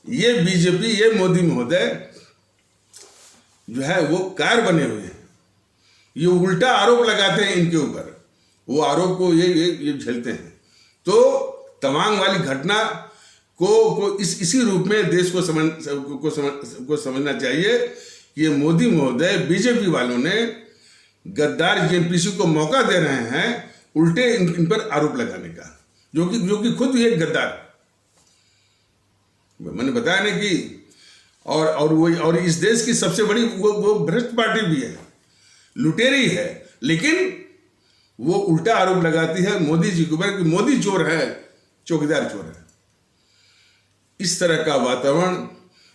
ये बीजेपी, ये मोदी महोदय जो है वो कार बने हुए हैं। ये उल्टा आरोप लगाते हैं इनके ऊपर, वो आरोप को ये झेलते हैं। तो तवांग वाली घटना को इसी रूप में देश को समझना चाहिए कि ये मोदी महोदय, बीजेपी वालों ने गद्दार जीएनपीसी को मौका दे रहे हैं उल्टे इन पर आरोप लगाने का, जो कि खुद एक गद्दार, मैंने बताया ना कि और इस देश की सबसे बड़ी वो भ्रष्ट पार्टी भी है, लुटेरी है, लेकिन वो उल्टा आरोप लगाती है मोदी जी के ऊपर कि मोदी चोर है, चौकीदार चोर है। इस तरह का वातावरण,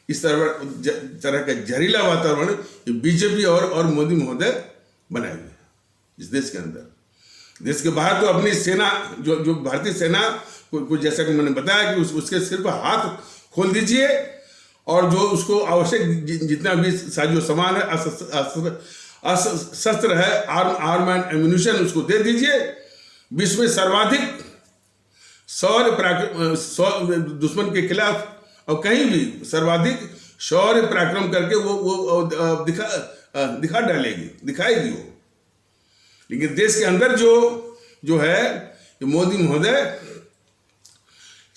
इस तरह का जहरीला वातावरण बीजेपी और मोदी महोदय बनाए हुए हैं इस देश के अंदर। देश के बाहर तो अपनी सेना, जो भारतीय सेना को जैसा कि मैंने बताया कि उसके सिर पर हाथ खोल दीजिए और जो उसको आवश्यक जितना भी साजो सामान है, शस्त्र है, आर्म एंड एम्यूनिशन उसको दे दीजिए। विश्व में सर्वाधिक शौर्य दुश्मन के खिलाफ और कहीं भी सर्वाधिक शौर्य पराक्रम करके वो दिखा दिखाएगी वो। लेकिन देश के अंदर जो है मोदी महोदय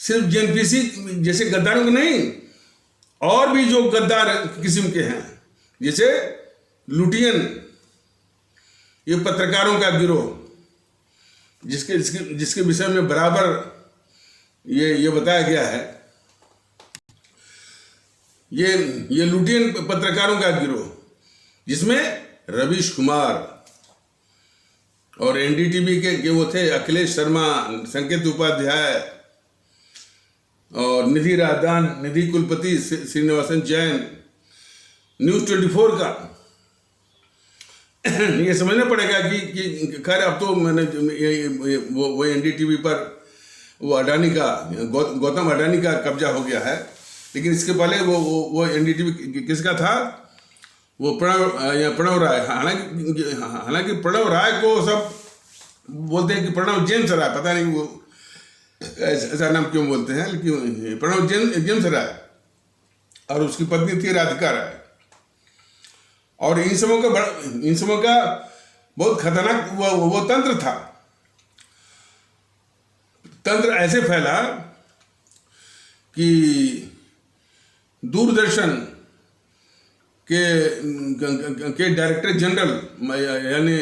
सिर्फ जीएनपीसी जैसे गद्दारों के नहीं, और भी जो गद्दार किस्म के हैं, जैसे लुटियन, ये पत्रकारों का गिरोह, जिसके विषय में बराबर ये बताया गया है, ये लुटियन पत्रकारों का गिरोह, जिसमें रवीश कुमार और एनडीटीवी के वो थे अखिलेश शर्मा, संकेत उपाध्याय और निधि राजदान, निधि कुलपति, श्रीनिवासन जैन, न्यूज़ 24 का। ये समझना पड़ेगा कि खैर अब तो मैंने वो एनडीटीवी पर वो अडानी का, गौतम अडानी का कब्जा हो गया है, लेकिन इसके पहले वो एनडीटीवी किसका था? वो प्रणव राय। हालांकि प्रणव राय को सब बोलते हैं कि प्रणव जेम्स राय, पता नहीं वो ऐसा नाम क्यों बोलते हैं, लेकिन प्रणव जेम्स राय और उसकी पत्नी थी राधिका राय। और इन समों का बहुत खतरनाक वो तंत्र था। तंत्र ऐसे फैला कि दूरदर्शन के डायरेक्टर जनरल यानी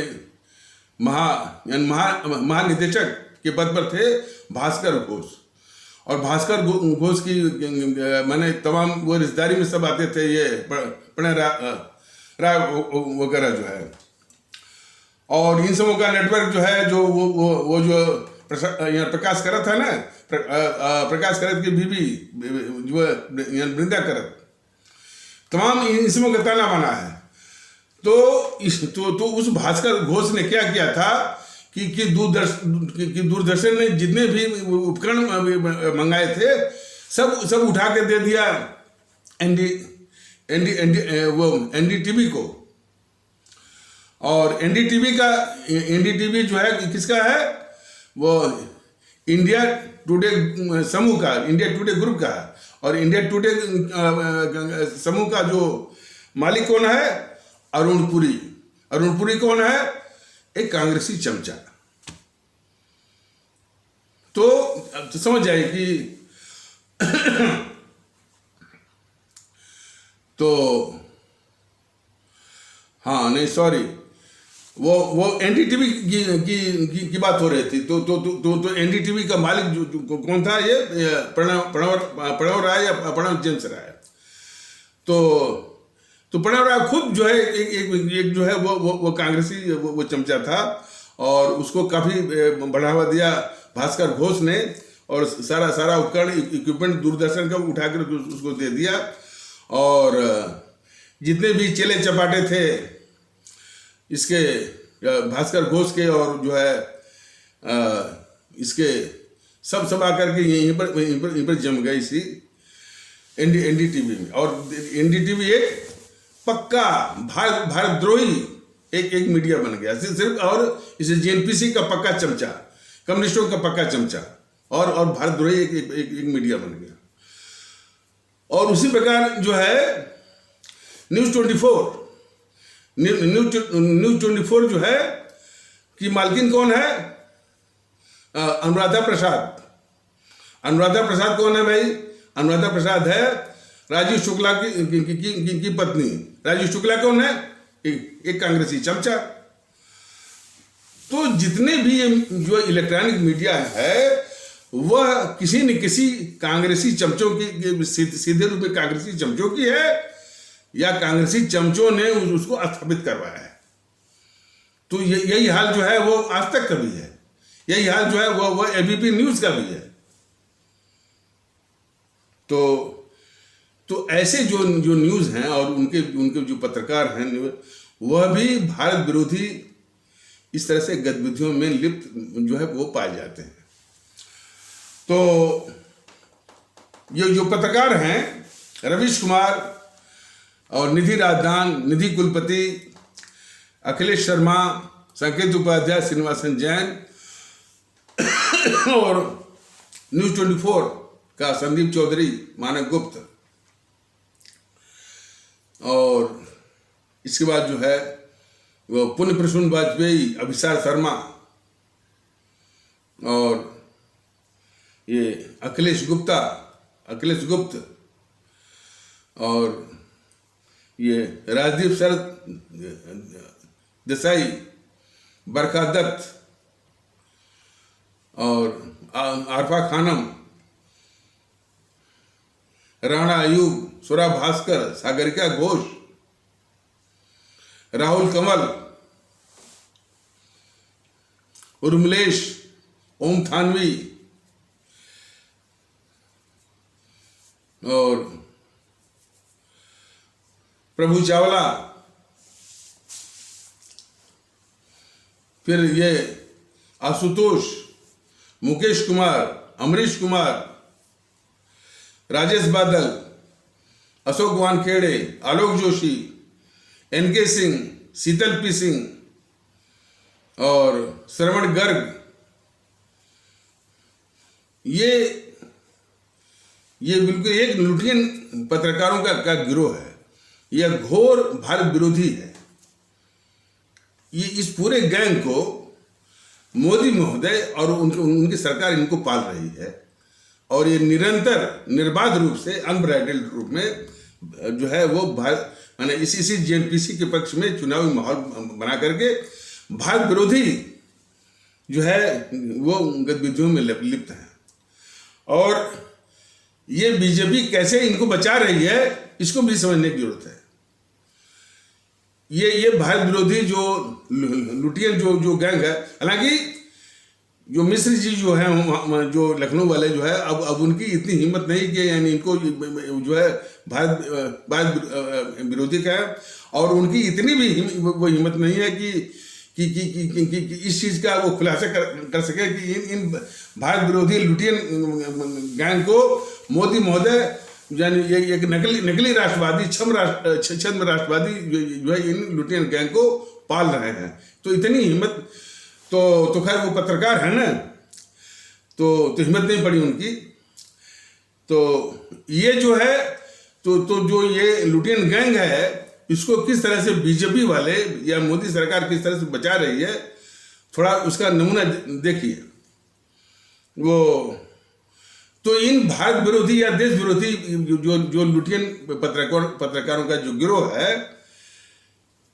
महानिदेशक के पद पर थे भास्कर घोष, और भास्कर घोष की मैंने तमाम वो रिश्तेदारी में सब आते थे, ये प्रणय राय वगैरह जो है। और इन सबों का नेटवर्क जो है, जो वो जो प्रकाश करत है ना, प्रकाश करत की बीबी जो वृंदा करत, तमाम इन सबों का ताना बना है। तो उस भास्कर घोष ने क्या किया था कि दूरदर्शन ने जितने भी उपकरण मंगाए थे सब उठा के दे दिया एनडीटीवी को। और एनडीटीवी जो है किसका है, वो इंडिया टुडे समूह का, इंडिया टुडे ग्रुप का है। और इंडिया टुडे समूह का जो मालिक कौन है, अरुण पुरी कौन है, एक कांग्रेसी चमचा। तो समझ जाए कि तो हाँ नहीं सॉरी, वो एनडीटीवी की बात हो रही थी। तो एनडीटीवी का मालिक जो कौन था, ये प्रणव राय या प्रणव जेम्स राय। तो प्रणव राय खुद जो है एक जो है वो कांग्रेसी वो चमचा था, और उसको काफी बढ़ावा दिया भास्कर घोष ने, और सारा उपकरण इक्विपमेंट दूरदर्शन का उठाकर उसको दे दिया। और जितने भी चेले चपाटे थे इसके भास्कर घोष के, और जो है इसके सब आकर के यहीं पर जम गई सी एनडीटीवी में। और एनडीटीवी एक पक्का भारतद्रोही एक मीडिया बन गया सिर्फ, और इसे जेएनपीसी का पक्का चमचा, कम्युनिस्टों का पक्का चमचा, और भारतद्रोही एक मीडिया बन गया। और उसी प्रकार जो है न्यूज़ 24 जो है कि मालकिन कौन है, अनुराधा प्रसाद कौन है भाई? अनुराधा प्रसाद है राजीव शुक्ला की पत्नी। राजीव शुक्ला कौन है? एक कांग्रेसी चमचा। तो जितने भी ये जो इलेक्ट्रॉनिक मीडिया है वह किसी न किसी कांग्रेसी चमचों की, सीधे रूप में कांग्रेसी चमचों की है, या कांग्रेसी चमचों ने उसको स्थापित करवाया है। तो यही हाल जो है वो आज तक का भी है, यही हाल जो है वो एबीपी न्यूज का भी है। तो ऐसे जो न्यूज हैं और उनके जो पत्रकार हैं, वह भी भारत विरोधी इस तरह से गतिविधियों में लिप्त जो है वो पाए जाते हैं। तो ये जो पत्रकार हैं, रवीश कुमार और निधि राजदान, निधि कुलपति, अखिलेश शर्मा, संकेत उपाध्याय, श्रीनिवासन जैन, और न्यूज़ 24 का संदीप चौधरी, मानक गुप्त, और इसके बाद जो है वो पुण्य प्रसून वाजपेयी, अभिसार शर्मा, और ये अखिलेश गुप्त, और ये राजदीप शरद देसाई, बरखा दत्त, और आरफा खानम, राणा अयूब, सुरा भास्कर, सागरिका घोष, राहुल कमल, उर्मिलेश, ओम थानवी, और प्रभु चावला, फिर ये आशुतोष, मुकेश कुमार, अमरीश कुमार, राजेश बादल, अशोक वानखेड़े, आलोक जोशी, एनके सिंह, शीतल पी सिंह, और श्रवण गर्ग, ये बिल्कुल एक लुटियन पत्रकारों का गिरोह है। यह घोर भारत विरोधी है। ये इस पूरे गैंग को मोदी महोदय और उनकी सरकार इनको पाल रही है, और ये निरंतर निर्बाध रूप से अनब्राइडल्ड रूप में जो है वो भारत माने इसी जेएनपीसी के पक्ष में चुनावी माहौल बना करके भारत विरोधी जो है वो गतिविधियों में लिप्त है। और ये बीजेपी कैसे इनको बचा रही है इसको भी समझने की जरूरत है। ये भारत विरोधी जो लुटियन जो गैंग है, हालांकि जो मिश्र जी जो है, जो लखनऊ वाले जो है, अब उनकी इतनी हिम्मत नहीं कि यानी इनको जो है भारत विरोधी का है, और उनकी इतनी भी वो हिम्मत नहीं है कि इस चीज़ का वो खुलासा कर सके कि इन भारत विरोधी लुटियन गैंग को मोदी महोदय यानी एक नकली राष्ट्रवादी छद्म राष्ट्रवादी जो है इन लुटियन गैंग को पाल रहे हैं। तो इतनी हिम्मत तो खैर वो पत्रकार है ना, तो हिम्मत नहीं पड़ी उनकी। तो ये जो है तो जो ये लुटियन गैंग है, इसको किस तरह से बीजेपी वाले या मोदी सरकार किस तरह से बचा रही है, थोड़ा उसका नमूना देखिए। वो तो इन भारत विरोधी या देश विरोधी जो लुटियन पत्रकारों का जो गिरोह है,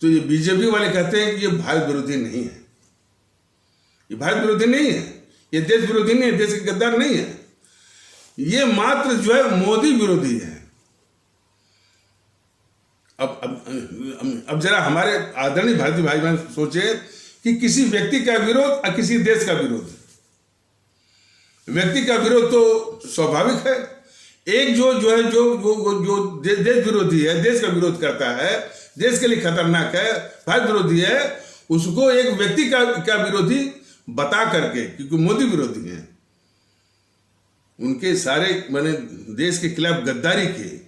तो ये बीजेपी वाले कहते हैं कि ये भारत विरोधी नहीं है, ये भारत विरोधी नहीं है, ये देश विरोधी नहीं है, देश के गद्दार नहीं है, ये मात्र जो है मोदी विरोधी है। अब जरा हमारे आदरणीय भारतीय भाई बहन सोचे कि किसी व्यक्ति का विरोध और किसी देश का विरोध, व्यक्ति का विरोध तो स्वाभाविक है, एक जो है जो देश विरोधी है, देश का विरोध करता है, देश के लिए खतरनाक है, भारत विरोधी है, उसको एक व्यक्ति का विरोधी बता करके, क्योंकि मोदी विरोधी हैं, उनके सारे माने देश के खिलाफ गद्दारी के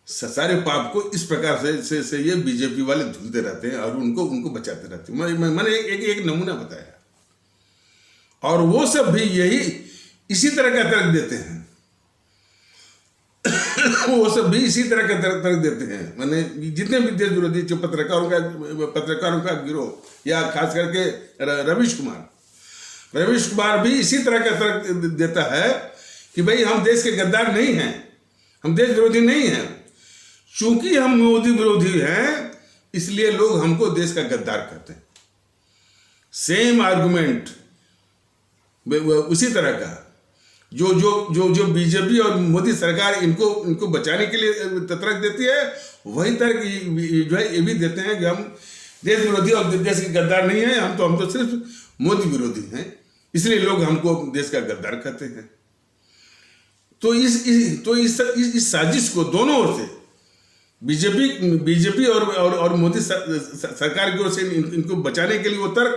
सारे पाप को इस प्रकार से ये बीजेपी वाले धुलते रहते हैं और उनको बचाते रहते हैं। मैंने एक नमूना बताया, और वो सब भी इसी तरह का तर्क देते हैं वो सब भी इसी तरह का तर्क देते हैं। मैंने जितने भी देश विरोधी जो पत्रकारों का गिरोह, या खास करके रवीश कुमार भी इसी तरह का तर्क देता है कि भाई हम देश के गद्दार नहीं हैं, हम देश विरोधी नहीं हैं, चूंकि हम मोदी विरोधी हैं इसलिए लोग हमको देश का गद्दार कहते हैं। सेम आर्गुमेंट उसी तरह का जो बीजेपी और मोदी सरकार इनको बचाने के लिए तर्क देती है, वही तर्क जो है ये भी देते हैं कि हम देश विरोधी और देश के गद्दार नहीं हैं, हम तो सिर्फ मोदी विरोधी हैं, इसलिए लोग हमको देश का गद्दार कहते हैं। तो इस साजिश को दोनों ओर से बीजेपी और मोदी सरकार की ओर से इनको बचाने के लिए वो तर्क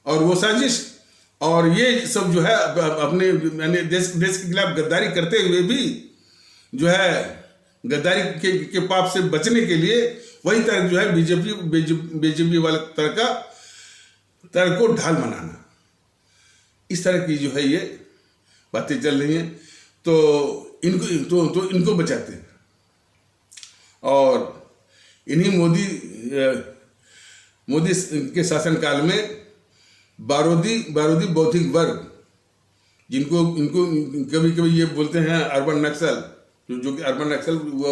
और वो साजिश, और ये सब जो है अपने यानी देश के खिलाफ गद्दारी करते हुए भी जो है गद्दारी के पाप से बचने के लिए वही तर्क जो है बीजेपी वाले तर्क को ढाल बनाना, इस तरह की जो है ये बातें चल रही हैं। तो इनको बचाते हैं, और इन्हीं मोदी के शासनकाल में बारूदी बौद्धिक वर्ग, इनको कभी ये बोलते हैं अर्बन नक्सल, जो कि अर्बन नक्सल वो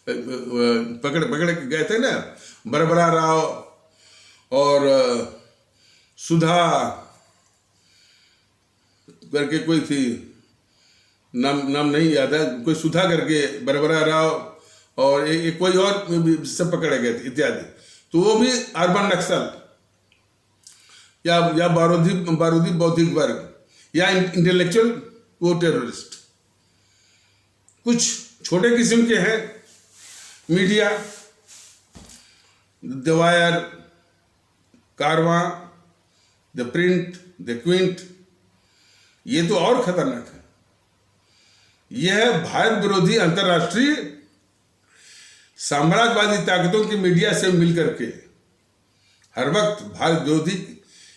पकड़ के गए थे ना, बरबरा राव और सुधा करके कोई थी, नाम नहीं याद है, कोई सुधा करके, बरबरा राव और एक कोई और सब पकड़े गए थे इत्यादि। तो वो भी अर्बन नक्सल या बारूदी बौद्धिक वर्ग या इंटेलेक्चुअल वो टेररिस्ट। कुछ छोटे किस्म के हैं media, the wire, Karwaan, the print, the Quint, ये तो और खतरनाक है। यह है भारत विरोधी अंतर्राष्ट्रीय साम्राज्यवादी ताकतों की मीडिया से मिलकर के हर वक्त भारत विरोधी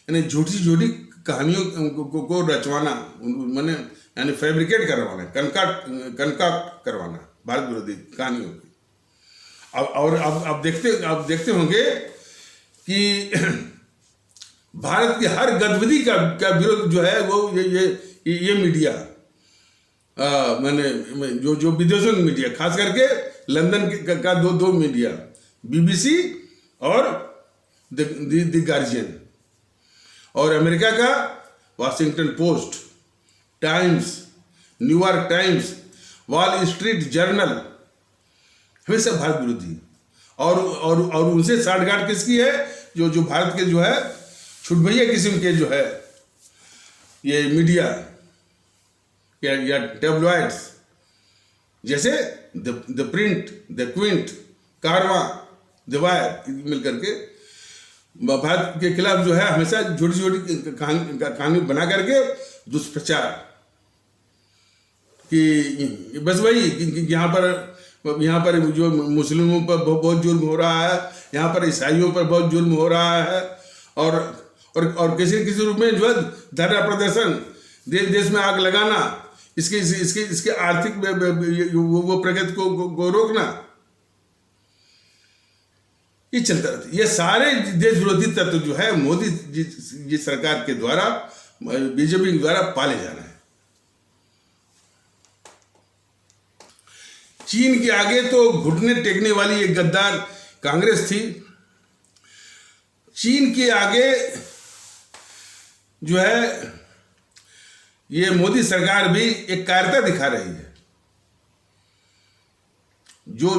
यानी झूठी कहानियों को रचवाना, मैंने यानी फैब्रिकेट करवाना, कनकाट करवाना भारत विरोधी कहानियों की। और अब देखते होंगे कि भारत की हर गतिविधि का विरोध जो है वो ये मीडिया, मैंने जो विदेशों की मीडिया, खास करके लंदन का दो मीडिया, BBC और द गार्जियन, और अमेरिका का Washington post, times, New York times, wall street journal हमेशा भारत विरोधी। और उनसे साठगांठ किसकी है? जो भारत के जो है छुटभैया किस्म के जो है ये मीडिया या टेबलॉइड्स, जैसे द प्रिंट, द क्विंट, कारवा, द वायर मिलकर के भारत के खिलाफ जो है हमेशा छोटी छोटी कहानी बना करके दुष्प्रचार कि बस वही कि यहाँ पर जो मुस्लिमों पर बहुत जुल्म हो रहा है, यहाँ पर ईसाइयों पर बहुत जुल्म हो रहा है, और किसी न किसी रूप में जो है धरना प्रदर्शन, देश में आग लगाना, इसके आर्थिक वो प्रगति को रोकना, ये चलता रहता है। ये सारे देश विरोधी तत्व जो है मोदी जी सरकार के द्वारा, बीजेपी के द्वारा पाले जा रहे हैं। चीन के आगे तो घुटने टेकने वाली एक गद्दार कांग्रेस थी। चीन के आगे जो है ये मोदी सरकार भी एक कायरता दिखा रही है। जो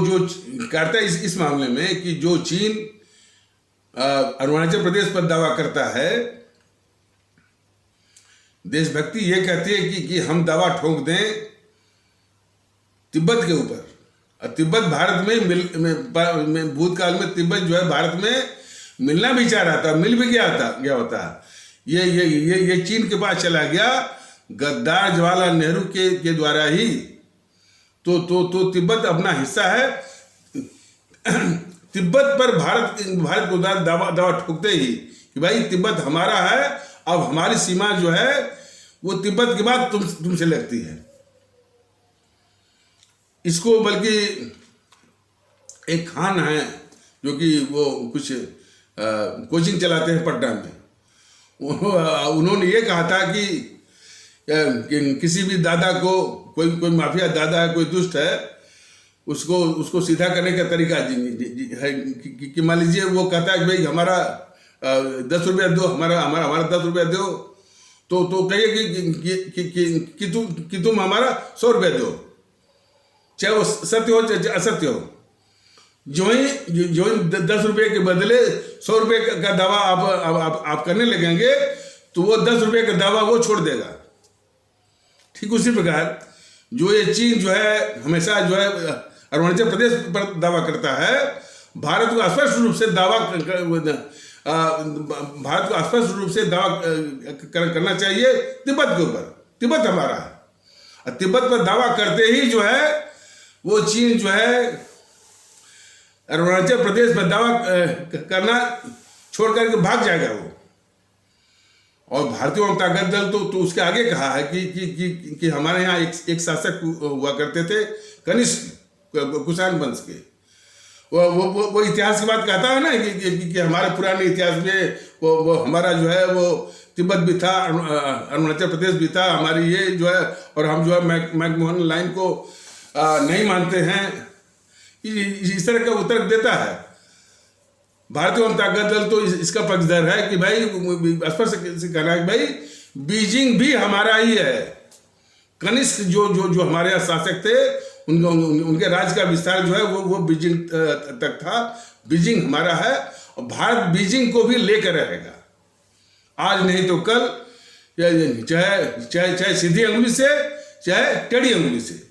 कायरता इस मामले में कि जो चीन अरुणाचल प्रदेश पर दावा करता है, देशभक्ति ये कहती है कि हम दावा ठोक दें तिब्बत के ऊपर। तिब्बत भारत में भूतकाल में तिब्बत जो है भारत में मिलना भी चाह रहा था, मिल भी गया होता। ये चीन के पास चला गया गद्दार जवाहरलाल नेहरू के द्वारा ही। तो तिब्बत अपना हिस्सा है। तिब्बत पर भारत को दावा ठोकते ही कि भाई तिब्बत हमारा है, अब हमारी सीमा जो है वो तिब्बत के बाद तुमसे लगती है। इसको बल्कि एक खान है जो कि वो कुछ कोचिंग चलाते हैं पटना में, उन्होंने ये कहा था कि किसी भी दादा को, कोई माफिया दादा है, कोई दुष्ट है, उसको सीधा करने का तरीका है कि मान लीजिए वो कहता है कि भाई हमारा 10 रुपया दो, हमारा 10 रुपया दो, तो कहिए कि तुम हमारा 100 रुपया दो, चाहे वो सत्य हो चाहे असत्य हो। जो ही 10 रुपये के बदले 100 रुपये का दावा आप करने लगेंगे तो वो 10 रुपये का दावा वो छोड़ देगा। ठीक उसी प्रकार जो ये चीन जो है हमेशा जो है अरुणाचल प्रदेश पर दावा करता है, भारत को स्पष्ट रूप से दावा करना चाहिए तिब्बत के ऊपर। तिब्बत हमारा है, और तिब्बत पर दावा करते ही जो है वो चीन जो है अरुणाचल प्रदेश पर दावा करना छोड़ करके भाग जाएगा वो। और भारतीय जनता दल तो उसके आगे कहा है कि हमारे यहाँ एक शासक हुआ करते थे कनिष्क कुषाण वंश के, वो इतिहास की बात कहता है ना कि हमारे पुराने इतिहास में वो हमारा जो है वो तिब्बत भी था, अरुणाचल प्रदेश भी था, हमारी ये जो है, और हम जो है मैकमोहन लाइन को नहीं मानते हैं। इस तरह का उत्तर देता है। भारतीय जनता दल तो इसका पक्षधर है कि भाई स्पष्ट से कहना है कि भाई बीजिंग भी हमारा ही है। कनिष्क जो हमारे यहाँ शासक थे उनके राज्य का विस्तार जो है वो बीजिंग तक था। बीजिंग हमारा है और भारत बीजिंग को भी लेकर रहेगा, आज नहीं तो कल, चाहे सीधी अंगुली से चाहे टेढ़ी अंगुली से।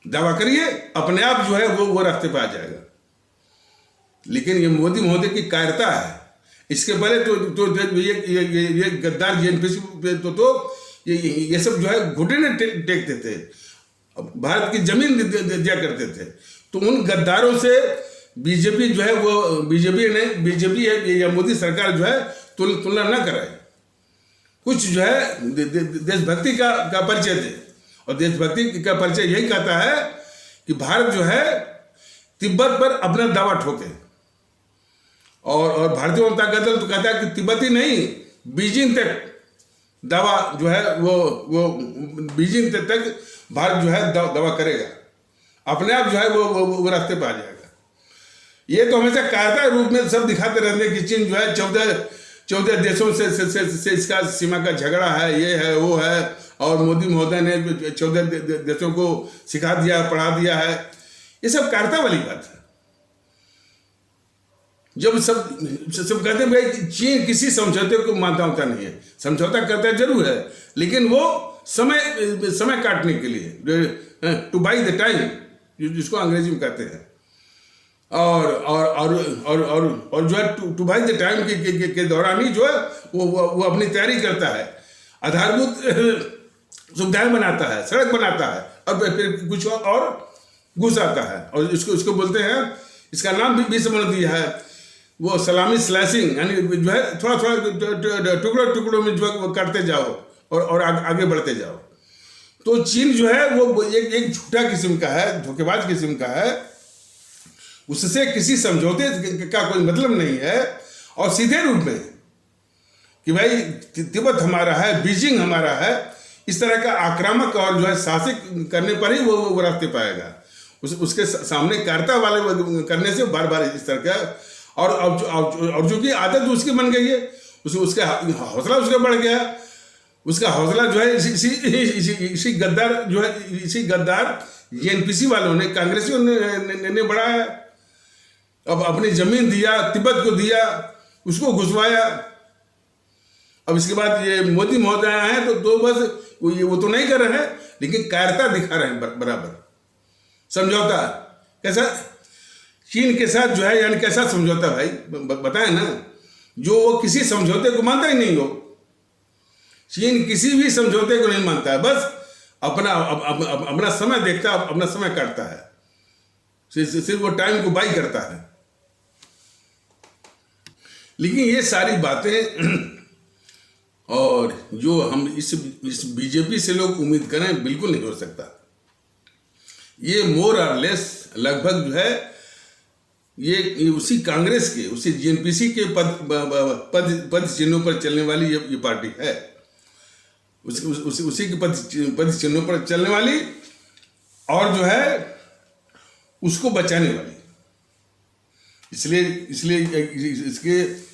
दावा करिए, अपने आप जो है वो रास्ते पे आ जाएगा। लेकिन ये मोदी महोदय की कायरता है। इसके पहले तो ये गद्दार जेएनपीसी तो ये सब जो है घुटने टेकते थे, भारत की जमीन दिया करते थे। तो उन गद्दारों से बीजेपी जो है वो बीजेपी है या मोदी सरकार जो है तुलना न कराए। कुछ जो है देशभक्ति का परिचय दे, और देशभक्ति का परिचय यही कहता है कि भारत जो है तिब्बत पर अपना दावा ठोके। और भारतीय जनता दल तो कहता है कि तिब्बती नहीं, बीजिंग तक दावा जो है वो बीजिंग तक भारत जो है दावा करेगा, अपने आप जो है वो रास्ते पर आ जाएगा। ये तो हमेशा कायरता रूप में सब दिखाते रहते कि चीन जो है 14 देशों से इसका सीमा का झगड़ा है, ये है वो है, और मोदी महोदय ने 14 देशों को सिखा दिया, पढ़ा दिया है, ये सब कायरता वाली बात है। जब सब कहते हैं भाई चीन किसी समझौते को मानता होता नहीं है, समझौता करता जरूर है, लेकिन वो समय काटने के लिए, टू बाई द टाइम, जिसको अंग्रेजी में कहते हैं, और जो है टू बाई द टाइम के दौरान ही जो है वो अपनी तैयारी करता है, आधारभूत सुविधाएं बनाता है, सड़क बनाता है, और फिर कुछ और घुस आता है, और इसको बोलते हैं, इसका नाम भी समझ दिया है, वो सलामी स्लैशिंग, यानी जो है थोड़ा थोड़ा टुकड़ों में जो है करते जाओ और आगे बढ़ते जाओ। तो चीन जो है वो एक झूठा किस्म का है, धोखेबाज किस्म का है, उससे किसी समझौते का कोई मतलब नहीं है, और सीधे रूप में कि भाई तिब्बत हमारा है, बीजिंग हमारा है, इस तरह का आक्रामक और जो है साहसिक करने पर ही वो रास्ते पाएगा। उसके सामने कायरता वाले करने से बार बार इस तरह का, और जो कि आदत उसकी बन गई है, उसका हौसला उसका बढ़ गया, उसका हौसला जो है इसी गद्दार जो है, इसी गद्दार जेएनपीसी वालों ने, कांग्रेसियों ने बढ़ाया। अब अपनी जमीन दिया, तिब्बत को दिया, उसको घुसवाया। अब इसके बाद ये मोदी महोदय आए हैं तो बस वो तो नहीं कर रहे हैं, लेकिन कायरता दिखा रहे हैं बराबर। समझौता कैसा चीन के साथ जो है, यानी कैसा समझौता भाई बताएं ना, जो वो किसी समझौते को मानता ही नहीं हो। चीन किसी भी समझौते को नहीं मानता है, बस अपना समय देखता है, अपना समय काटता है, सिर्फ वो टाइम को बाई करता है। लेकिन ये सारी बातें और जो हम इस बीजेपी से लोग उम्मीद करें, बिल्कुल नहीं हो सकता। ये मोर और लेस लगभग जो है ये उसी कांग्रेस के, उसी जेएनपीसी के पद चिन्हों पर चलने वाली ये पार्टी है, उसी के पद चिन्हों पर चलने वाली, और जो है उसको बचाने वाली। इसलिए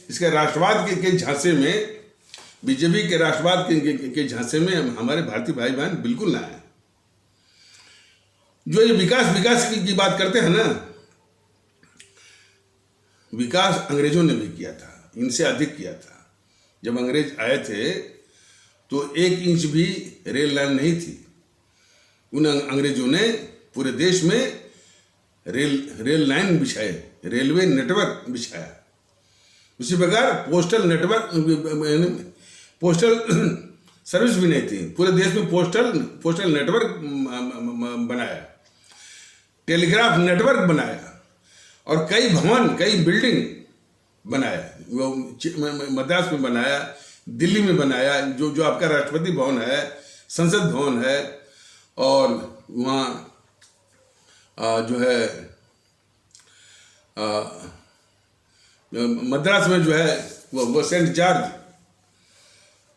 इसके राष्ट्रवाद के झांसे में, बीजेपी के राष्ट्रवाद के झांसे में हमारे भारतीय भाई बहन बिल्कुल ना आए। जो ये विकास की बात करते हैं ना, विकास अंग्रेजों ने भी किया था, इनसे अधिक किया था। जब अंग्रेज आए थे तो 1 इंच भी रेल लाइन नहीं थी। उन अंग्रेजों ने पूरे देश में रेल लाइन बिछाए, रेलवे नेटवर्क बिछाया। उसी प्रकार पोस्टल सर्विस भी नहीं थी, पूरे देश में पोस्टल नेटवर्क बनाया, टेलीग्राफ नेटवर्क बनाया, और कई भवन, कई बिल्डिंग बनाया। वो मद्रास में बनाया, दिल्ली में बनाया, जो आपका राष्ट्रपति भवन है, संसद भवन है, और वहाँ जो है मद्रास में जो है वो सेंट जॉर्ज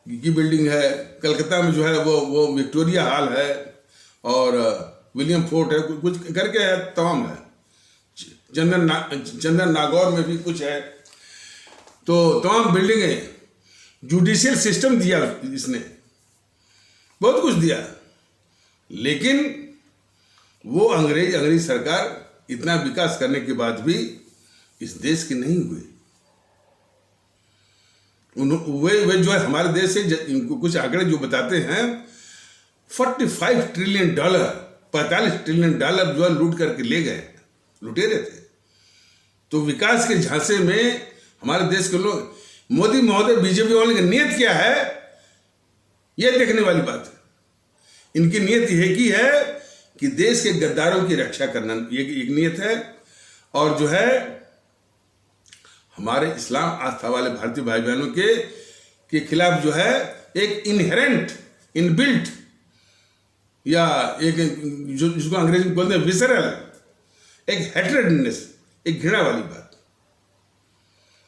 की बिल्डिंग है, कलकत्ता में जो है वो विक्टोरिया हॉल है, और विलियम फोर्ट है, कुछ करके है, तमाम है। चंदन नागौर में भी कुछ है। तो तमाम बिल्डिंगें, जुडिशियल सिस्टम दिया इसने, बहुत कुछ दिया, लेकिन वो अंग्रेज सरकार इतना विकास करने के बाद भी इस देश के नहीं हुए। वे जो है हमारे देश से कुछ आंकड़े जो बताते हैं, $45 ट्रिलियन, 45 ट्रिलियन डॉलर जो है लूट करके ले गए, लुटेरे थे। तो विकास के झांसे में हमारे देश के लोग, मोदी महोदय, बीजेपी वाले की नीयत क्या है, यह देखने वाली बात है। इनकी नीयत यह की है कि देश के गद्दारों की रक्षा करना, ये एक नीयत है। और जो है हमारे इस्लाम आस्था वाले भारतीय भाई बहनों के खिलाफ जो है एक इनहेरेंट, इनबिल्ट, या एक जिसको अंग्रेजी में बोलते हैं विसरल, एक हेट्रेडनेस, एक घृणा वाली बात।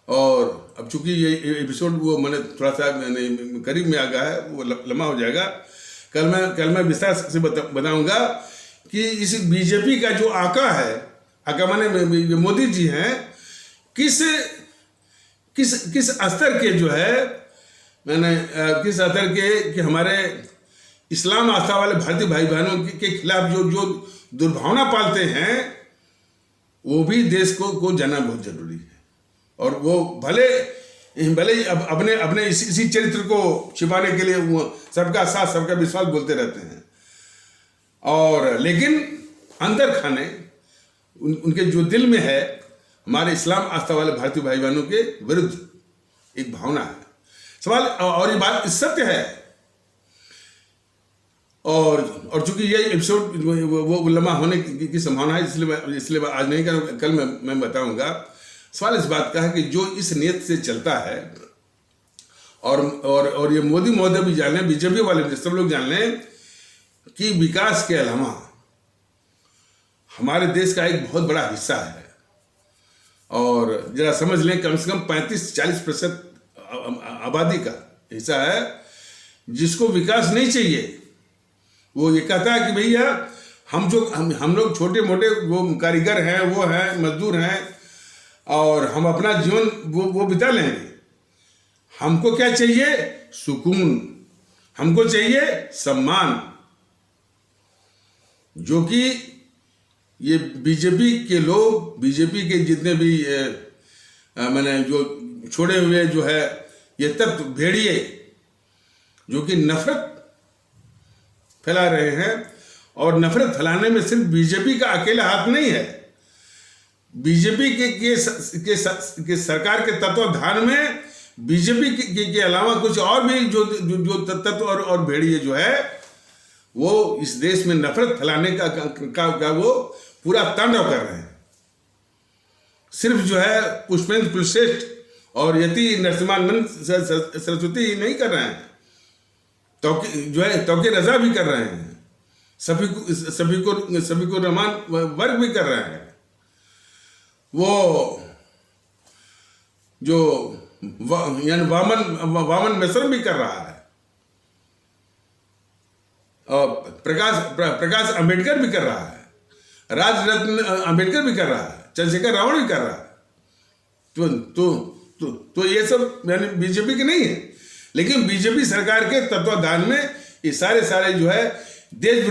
और अब चूंकि ये एपिसोड वो मैंने थोड़ा सा करीब में आ गया है, वो लंबा हो जाएगा। कल मैं विस्तार से बताऊंगा कि इस बीजेपी का जो आका है, आका माने मोदी जी हैं, किस स्तर के जो है, किस स्तर के कि हमारे इस्लाम आस्था वाले भारतीय भाई बहनों के खिलाफ जो जो दुर्भावना पालते हैं, वो भी देश को जानना बहुत जरूरी है। और वो भले ही अपने इसी चरित्र को छिपाने के लिए वो सबका साथ सबका विश्वास बोलते रहते हैं, और लेकिन अंदर खाने उनके जो दिल में है हमारे इस्लाम आस्था वाले भारतीय भाई बहनों के विरुद्ध एक भावना है। सवाल, और ये बात सत्य है, और चूंकि ये एपिसोड वो लंबा होने की संभावना है, इसलिए आज नहीं करूँगा, कल मैं बताऊंगा। सवाल इस बात का है कि जो इस नियत से चलता है, और ये मोदी महोदय भी जान लें, बीजेपी वाले सब लोग जान लें कि विकास के अलावा हमारे देश का एक बहुत बड़ा हिस्सा है, और जरा समझ लें कम से कम 35-40% आबादी का हिस्सा है जिसको विकास नहीं चाहिए। वो ये कहता है कि भैया हम लोग छोटे मोटे वो कारीगर हैं, वो हैं, मजदूर हैं, और हम अपना जीवन वो बिता लेंगे। हमको क्या चाहिए? सुकून, हमको चाहिए सम्मान, जो कि ये बीजेपी के लोग, बीजेपी के जितने भी मैंने जो छोड़े हुए जो है ये तत्व भेड़िए जो कि नफरत फैला रहे हैं, और नफरत फैलाने में सिर्फ बीजेपी का अकेला हाथ नहीं है। बीजेपी के सरकार के तत्वाधान में बीजेपी के अलावा कुछ और भी जो तत्व और भेड़िए जो है वो इस देश में नफरत फैलाने का वो पूरा तांडव कर रहे हैं। सिर्फ जो है पुष्पेंद्र कुलश्रेष्ठ और यति नरसिम्हानंद सरस्वती नहीं कर रहे हैं, तौके रजा भी कर रहे हैं, सभी को रहमान वर्ग भी कर रहे हैं। वो जो यानी वामन मिश्रण भी कर रहा है, और प्रकाश अंबेडकर भी कर रहा है, राजरत्न अंबेडकर भी कर रहा है, चंद्रशेखर रावण भी कर रहा है। तो ये सब यानी बीजेपी के नहीं है, लेकिन बीजेपी सरकार के तत्वाधान में ये सारे जो है देश